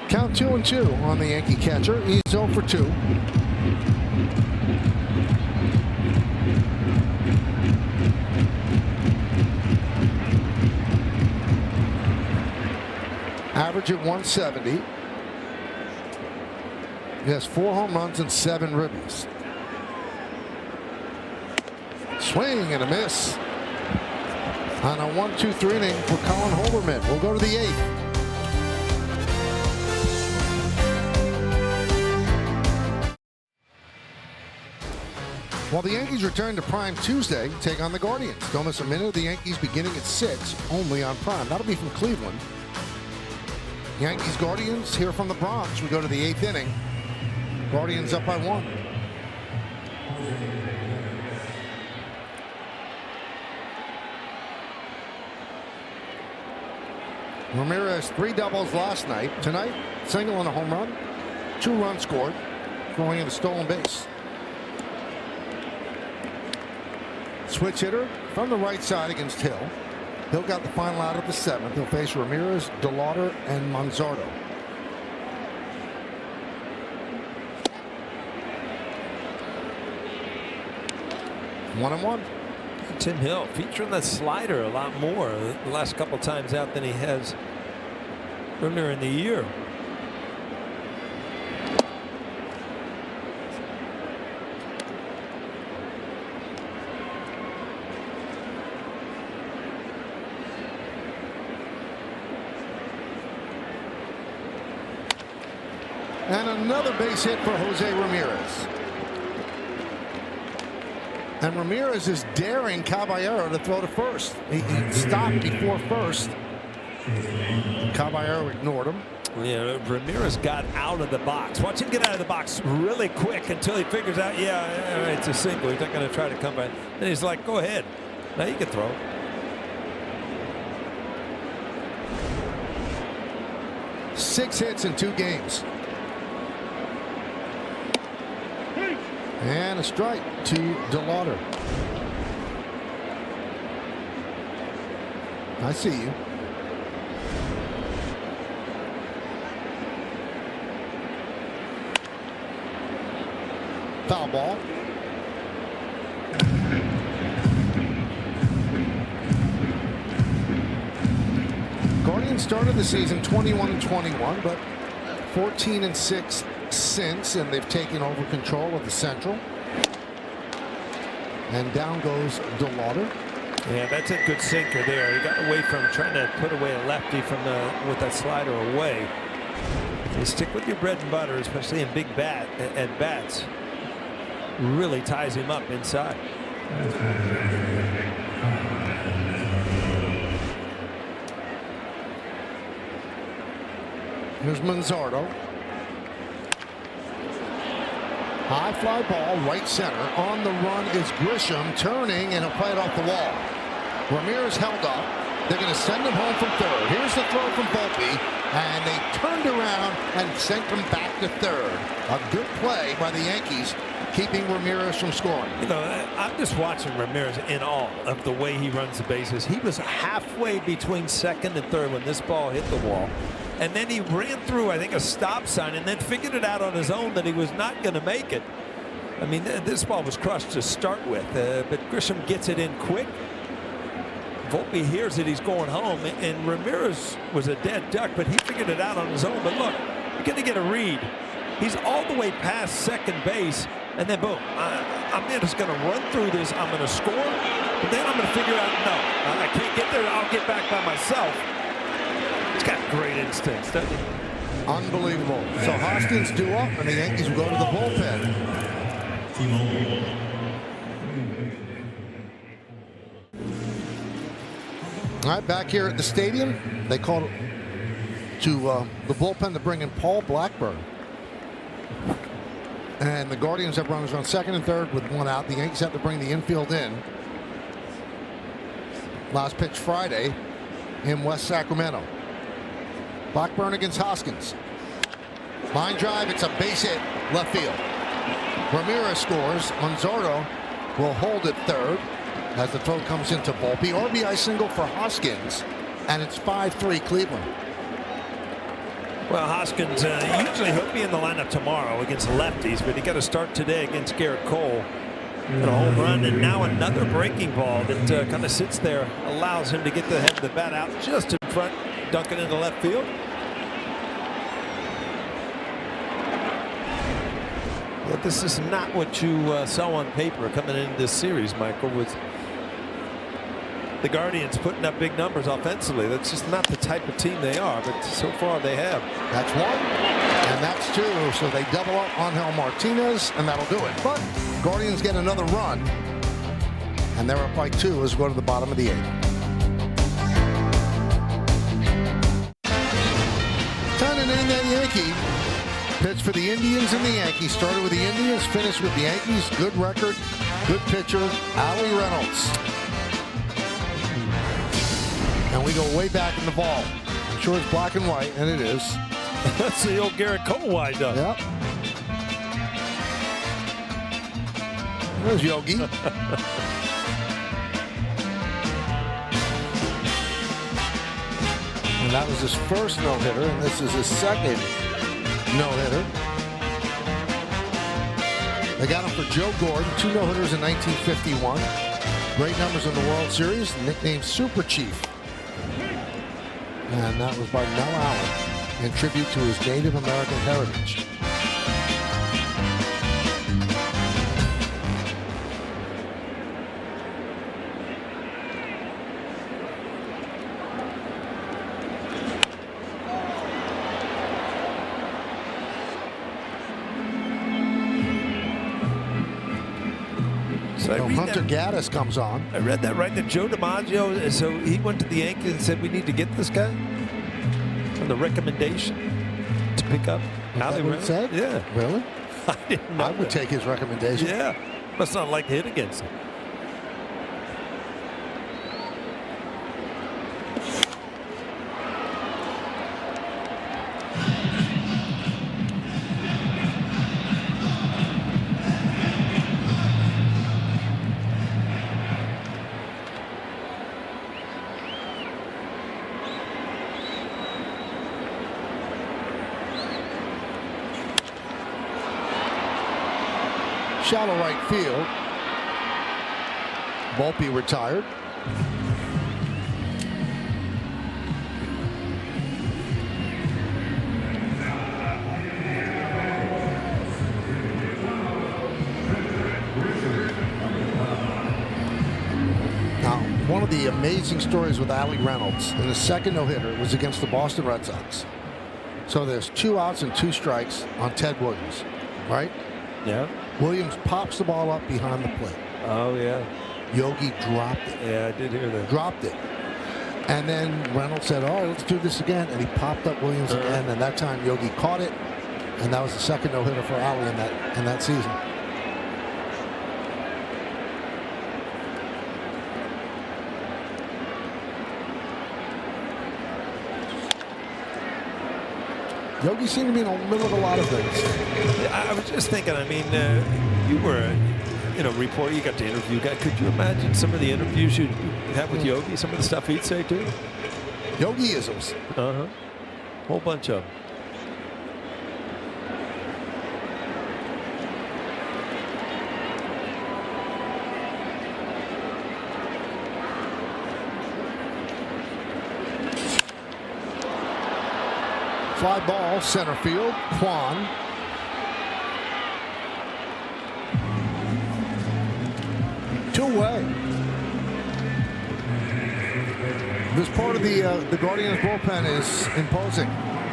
Count 2-2 on the Yankee catcher. He's 0 for 2. Average at 170. He has 4 home runs and 7 ribbies. Swing and a miss. On a 1-2-3 inning for Colin Holderman. We'll go to the 8th. While the Yankees return to Prime Tuesday, take on the Guardians. Don't miss a minute of the Yankees beginning at 6, only on Prime. That'll be from Cleveland. Yankees Guardians here from the Bronx. We go to the 8th inning. Guardians up by 1. Ramirez 3 doubles last night. Tonight, single and a home run. 2 runs scored, throwing in a stolen base. Switch hitter from the right side against Hill. Hill got the final out of the 7th. He'll face Ramirez, DeLauder, and Manzardo. One and one. Tim Hill featuring the slider a lot more the last couple times out than he has earlier in the year. And another base hit for Jose Ramirez. And Ramirez is daring Caballero to throw to first. He stopped before first. Caballero ignored him. Yeah, Ramirez got out of the box. Watch him get out of the box really quick until he figures out, yeah, it's a single. He's not going to try to come back. Then he's like, go ahead. Now you can throw. Six hits in 2 games. And a strike to DeLauder. I see you. Foul ball. Guardians started the season 21-21, but 14-6 since, and they've taken over control of the Central. And down goes DeLauder. Yeah, that's a good sinker there. He got away from trying to put away a lefty from with that slider away. You stick with your bread and butter, especially in big at bats. Really ties him up inside. Here's Manzardo. High fly ball, right center. On the run is Grisham, turning, and he'll play it off the wall. Ramirez held up. They're going to send him home from third. Here's the throw from Volpe, and they turned around and sent him back to third. A good play by the Yankees, keeping Ramirez from scoring. You know, I'm just watching Ramirez in awe of the way he runs the bases. He was halfway between second and third when this ball hit the wall. And then he ran through, I think, a stop sign and then figured it out on his own that he was not going to make it. I mean, this ball was crushed to start with, but Grisham gets it in quick. Volpe hears that he's going home, and Ramirez was a dead duck, but he figured it out on his own. But look, you're going to get a read. He's all the way past second base, and then boom, I'm just going to run through this. I'm going to score, but then I'm going to figure out, no, I can't get there. I'll get back by myself. He's got great instincts, doesn't he? Unbelievable. So Hoskins due up, and the Yankees will go to the bullpen. All right, back here at the stadium, they called to the bullpen to bring in Paul Blackburn. And the Guardians have runners on second and third with 1 out. The Yankees have to bring the infield in. Last pitch Friday in West Sacramento. Blackburn against Hoskins. Line drive, it's a base hit, left field. Ramirez scores. Manzardo will hold it third as the throw comes into Volpe. RBI single for Hoskins, and it's 5-3 Cleveland. Well, Hoskins, usually he'll be in the lineup tomorrow against lefties, but he got to start today against Garrett Cole. And a home run, and now another breaking ball that kind of sits there, allows him to get the head of the bat out just in front, dunking into left field. But this is not what you saw on paper coming into this series, Michael, with the Guardians putting up big numbers offensively. That's just not the type of team they are, but so far they have. That's 1, and that's 2, so they double up on Angel Martinez, and that'll do it. But Guardians get another run, and they're up by 2 as we go to the bottom of the 8th. 10 inning Yankee Pitched for the Indians and the Yankees. Started with the Indians, finished with the Yankees. Good record, good pitcher, Allie Reynolds. And we go way back in the vault. I'm sure it's black and white, and it is. That's the old Garrett Cole wind-up. Yep. There's Yogi. And that was his first no-hitter, and this is his second no-hitter. They got him for Joe Gordon, 2 no-hitters in 1951. Great numbers in the World Series, nicknamed Super Chief. And that was by Mel Allen in tribute to his Native American heritage. So Hunter Gaddis comes on. I read that right, that Joe DiMaggio, so he went to the Yankees and said, we need to get this guy on the recommendation to pick up. Allie Reynolds said? Yeah. Really? I didn't know. I would take his recommendation. Yeah. Must not like to hit against him. Shallow right field. Volpe retired. Now, one of the amazing stories with Allie Reynolds in the second no-hitter was against the Boston Red Sox. So there's 2 outs and 2 strikes on Ted Williams, right? Yeah. Williams pops the ball up behind the plate. Oh, yeah. Yogi dropped it. Yeah, I did hear that. Dropped it. And then Reynolds said, all right, let's do this again. And he popped up Williams again. And that time Yogi caught it. And that was the second no-hitter for Allie in that season. Yogi seemed to be in the middle of a lot of things. Yeah, I was just thinking, I mean, you were a reporter, you got to interview guy. Could you imagine some of the interviews you'd have with Yogi, some of the stuff he'd say too? Yogi-isms. Uh-huh. Whole bunch of them. Fly ball, center field, Kwan. Two-way. This part of the Guardians bullpen is imposing.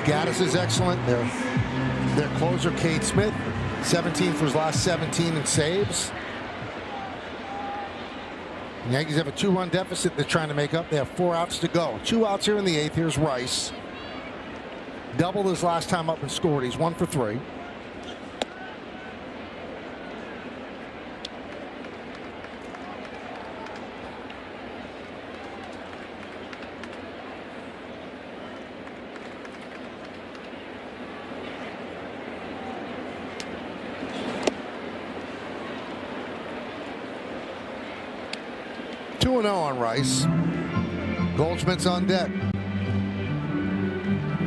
Gaddis is excellent. Their closer, Cade Smith, 17 for his last 17 in saves. The Yankees have a 2-run deficit they're trying to make up. They have 4 outs to go. 2 outs here in the 8th. Here's Rice. Doubled his last time up and scored. He's 1 for 3. Two 2-0 on Rice. Goldschmidt's on deck.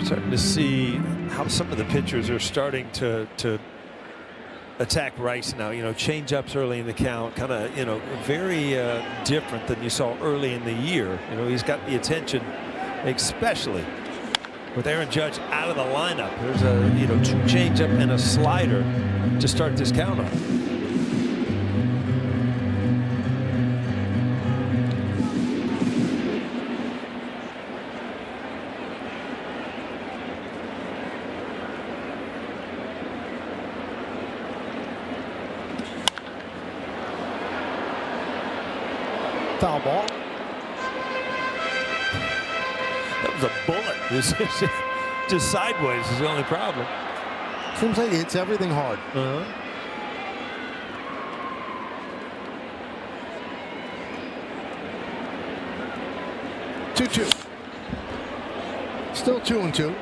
Starting to see how some of the pitchers are starting to attack Rice now. Change ups early in the count, kind of very different than you saw early in the year. He's got the attention, especially with Aaron Judge out of the lineup. There's a 2 change up and a slider to start this count off. Foul ball. That was a bullet. Just sideways is the only problem. Seems like he hits everything hard. 2-2. Still 2-2.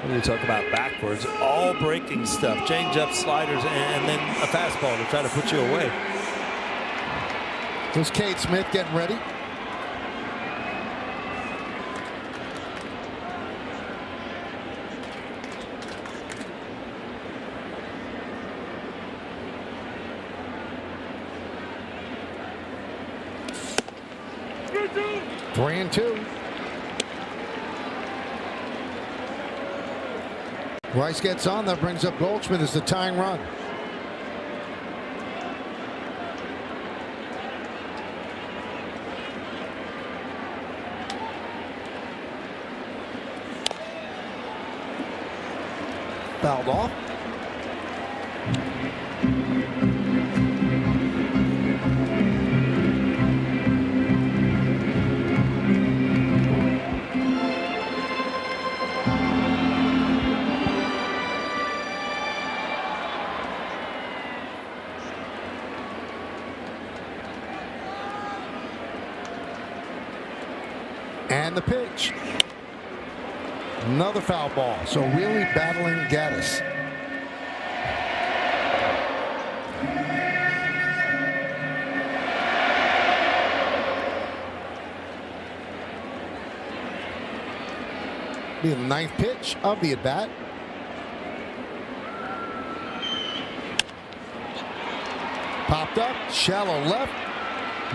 When you talk about backwards, all breaking stuff, change up, sliders, and then a fastball to try to put you away. There's Cade Smith getting ready. Three and two. Rice gets on. That brings up Goldschmidt as the tying run. Fouled off. And the pitch. Another foul ball. So really battling Gaddis. Be the ninth pitch of the at-bat. Popped up, shallow left.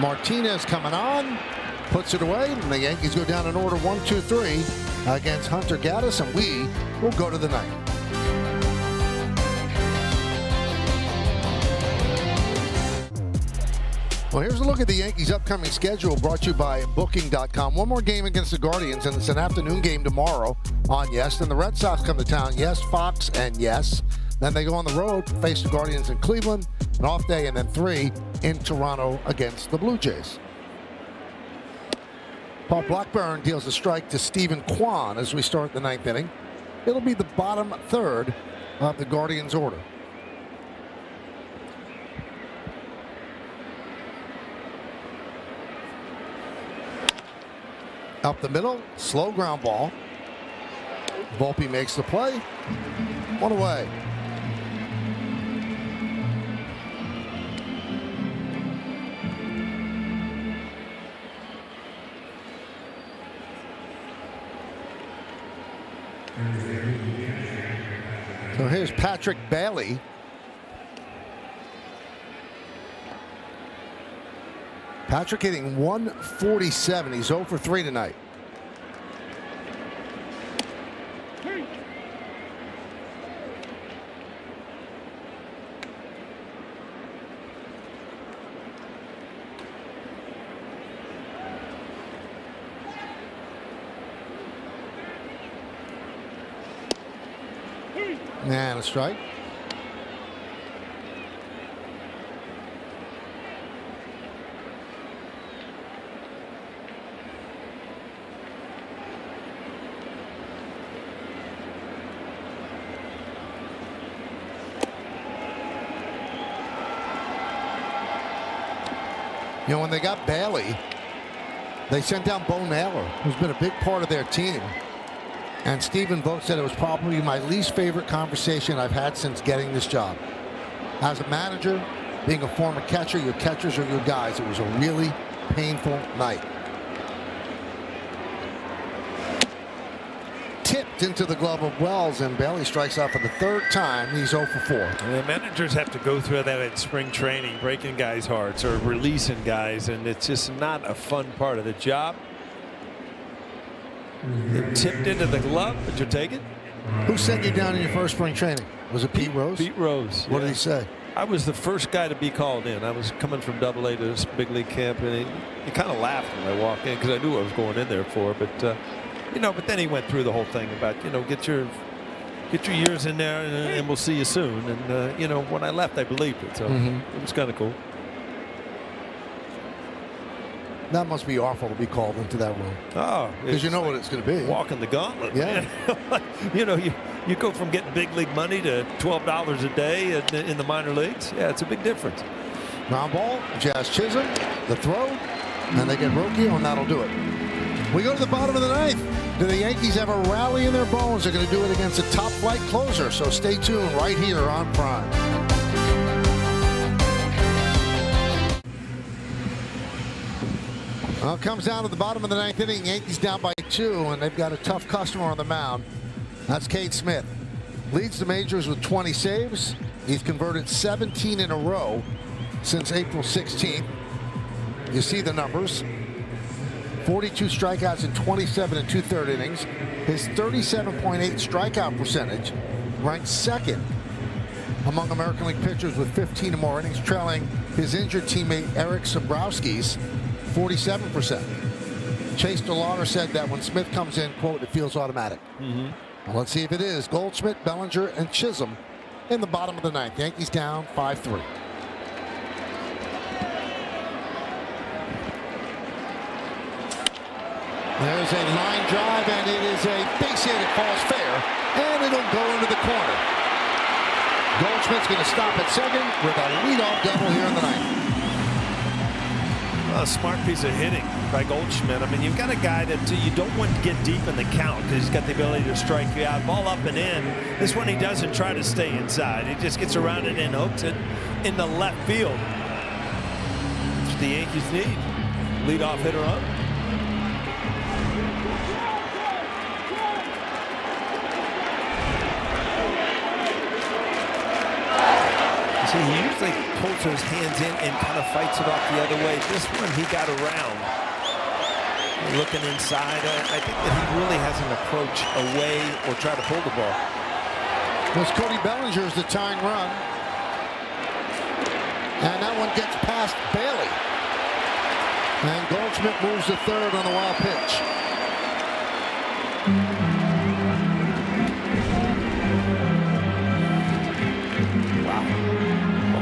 Martinez coming on. Puts it away, and the Yankees go down in order 1-2-3 against Hunter Gaddis, and we will go to the ninth. Well, here's a look at the Yankees' upcoming schedule brought to you by Booking.com. One more game against the Guardians, and it's an afternoon game tomorrow on Yes. Then the Red Sox come to town, Yes, Fox, and Yes. Then they go on the road, face the Guardians in Cleveland, an off day, and then 3 in Toronto against the Blue Jays. Paul Blackburn deals a strike to Stephen Kwan as we start the ninth inning. It'll be the bottom third of the Guardians' order. Up the middle, slow ground ball. Volpe makes the play. One away. So here's Patrick Bailey. Patrick hitting 147. He's 0 for 3 tonight. And a strike. You know, when they got Bailey, they sent down Bo Naylor, who's been a big part of their team. And Stephen Vogt said it was probably my least favorite conversation I've had since getting this job. As a manager, being a former catcher, your catchers are your guys. It was a really painful night. Tipped into the glove of Wells, and Bailey strikes out for the third time. He's 0 for 4. And the managers have to go through that in spring training, breaking guys' hearts or releasing guys, and it's just not a fun part of the job. It tipped into the glove, but you take it. Who sent you down in your first spring training? Was it Pete Rose? Pete Rose. What did he say? I was the first guy to be called in. I was coming from Double-A to this big league camp, and he kind of laughed when I walked in because I knew what I was going in there for. But you know, but then he went through the whole thing about, you know, get your years in there, and we'll see you soon. And you know, when I left, I believed it, so it was kind of cool. That must be awful to be called into that room. Oh, because you know what it's going to be. Walking the gauntlet. Yeah. Man. you go from getting big league money to $12 a day in the minor leagues. Yeah, it's a big difference. Ground ball, Jazz Chisholm, the throw, and they get Rocchio, and that'll do it. We go to the bottom of the ninth. Do the Yankees have a rally in their bones? They're going to do it against a top-flight closer, so stay tuned right here on Prime. Well, it comes down to the bottom of the ninth inning. Yankees down by 2, and they've got a tough customer on the mound. That's Cade Smith. Leads the majors with 20 saves. He's converted 17 in a row since April 16th. You see the numbers. 42 strikeouts in 27 2/3 innings. His 37.8 strikeout percentage ranks second among American League pitchers with 15 or more innings, trailing his injured teammate Eric Sabrowski's 47%. Chase DeLauder said that when Smith comes in, quote, it feels automatic. Well, let's see if it is. Goldschmidt, Bellinger, and Chisholm in the bottom of the ninth. Yankees down 5-3. There's a line drive, and it is a base hit. It falls fair, and it'll go into the corner. Goldschmidt's going to stop at second with a leadoff double here in the ninth. A smart piece of hitting by Goldschmidt. I mean, you've got a guy that you don't want to get deep in the count because he's got the ability to strike you out. Ball up and in. This one he doesn't try to stay inside. He just gets around it and hooks it in the left field. That's what the Yankees need. Leadoff hitter up. See, he usually pulls his hands in and kind of fights it off the other way. This one, he got around. Looking inside, I think that he really hasn't approached away or try to pull the ball. This Cody Bellinger is the tying run. And that one gets past Bailey. And Goldschmidt moves to third on the wild pitch.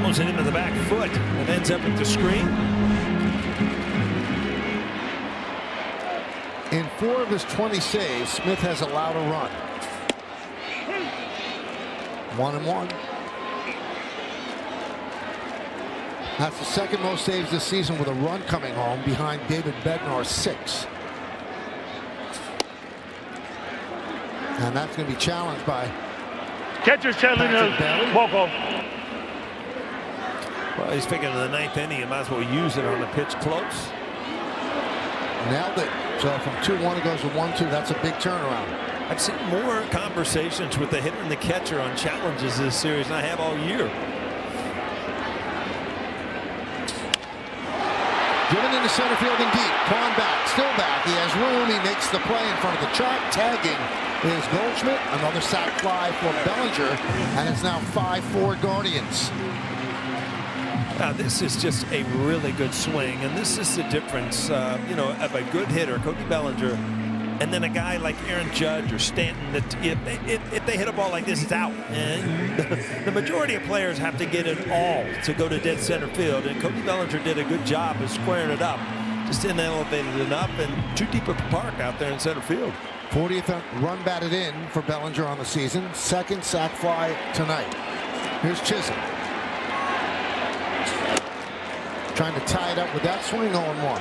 Hit him in the back foot and ends up at the screen. In 4 of his 20 saves, Smith has allowed a run. 1-1. That's the second most saves this season with a run coming home behind David Bednar's 6. And that's going to be challenged by catcher telling us walk off. Well, he's figuring in the ninth inning, you might as well use it on a pitch close. Nailed it. So from 2-1 it goes to 1-2. That's a big turnaround. I've seen more conversations with the hitter and the catcher on challenges this series than I have all year. Driven into center field and deep. Kwan back, still back. He has room. He makes the play in front of the track. Tagging is Goldschmidt. Another sac fly for Bellinger. And it's now 5-4 Guardians. Now, this is just a really good swing, and this is the difference, of a good hitter, Cody Bellinger, and then a guy like Aaron Judge or Stanton that if they hit a ball like this, it's out. And the majority of players have to get it all to go to dead center field, and Cody Bellinger did a good job of squaring it up. Just didn't elevate it enough, and too deep of a park out there in center field. 40th run batted in for Bellinger on the season. Second sac fly tonight. Here's Chisholm. Trying to tie it up with that swing, 0-1.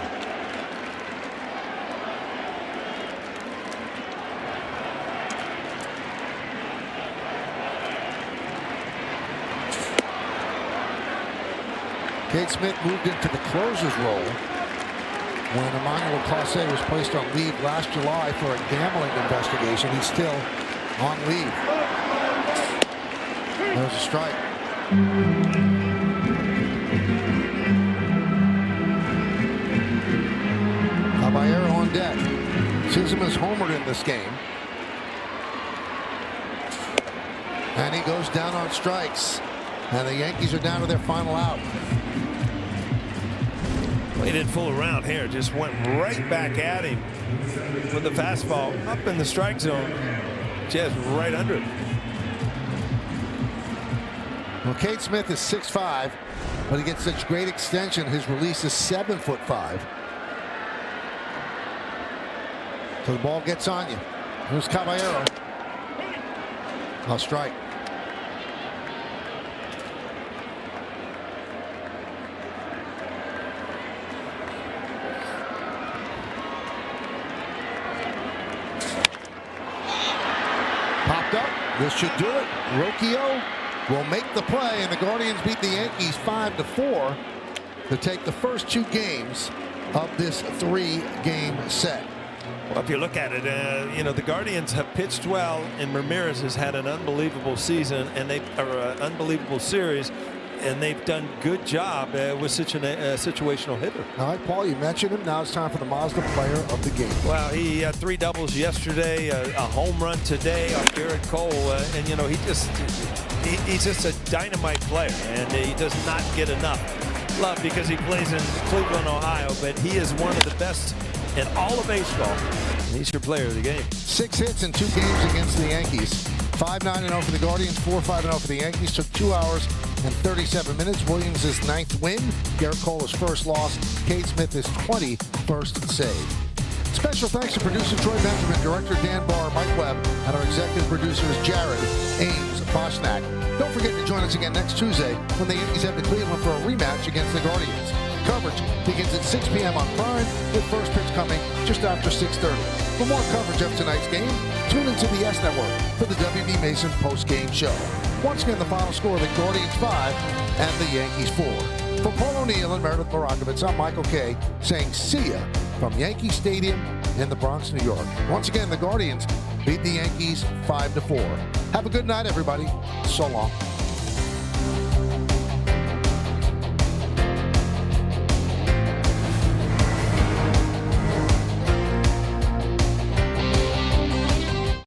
Cade Smith moved into the closer's role when Emmanuel Clase was placed on leave last July for a gambling investigation. He's still on leave. There's a strike. Caballero on deck. Chisholm is homered in this game. And he goes down on strikes. And the Yankees are down to their final out. Well, he didn't fool around here. Just went right back at him with the fastball up in the strike zone. Just right under it. Well, Cade Smith is 6'5", but he gets such great extension. His release is 7'5". So the ball gets on you. Here's Caballero. A strike. Popped up. This should do it. Rocchio will make the play, and the Guardians beat the Yankees 5-4 to take the first 2 games of this 3-game set. Well, if you look at it, the Guardians have pitched well, and Ramirez has had an unbelievable season, and unbelievable series, and they've done good job with such a situational hitter. All right, Paul, you mentioned him. Now it's time for the Mazda player of the game. Well, he had 3 doubles yesterday, a home run today off Garrett Cole, and he's just a dynamite player, and he does not get enough love because he plays in Cleveland, Ohio, but he is one of the best in all of baseball. He's your player of the game. 6 hits in 2 games against the Yankees. 5-9-0 for the Guardians, 4-5-0 for the Yankees. Took 2 hours and 37 minutes. Williams' 9th win. Garrett Cole his first loss. Cade Smith his 21st save. Special thanks to producer Troy Benjamin, director Dan Barr, Mike Webb, and our executive producers Jared, Ames, Boschnack. Don't forget to join us again next Tuesday when the Yankees head to Cleveland for a rematch against the Guardians. Coverage begins at 6 p.m. on Prime, with first pitch coming just after 6:30. For more coverage of tonight's game, tune into the S Network for the W.B. Mason post-game show. Once again, the final score, the Guardians 5 and the Yankees 4. For Paul O'Neill and Meredith Morakovitz, I'm Michael Kay saying see ya from Yankee Stadium in the Bronx, New York. Once again, the Guardians beat the Yankees 5-4. Have a good night, everybody. So long.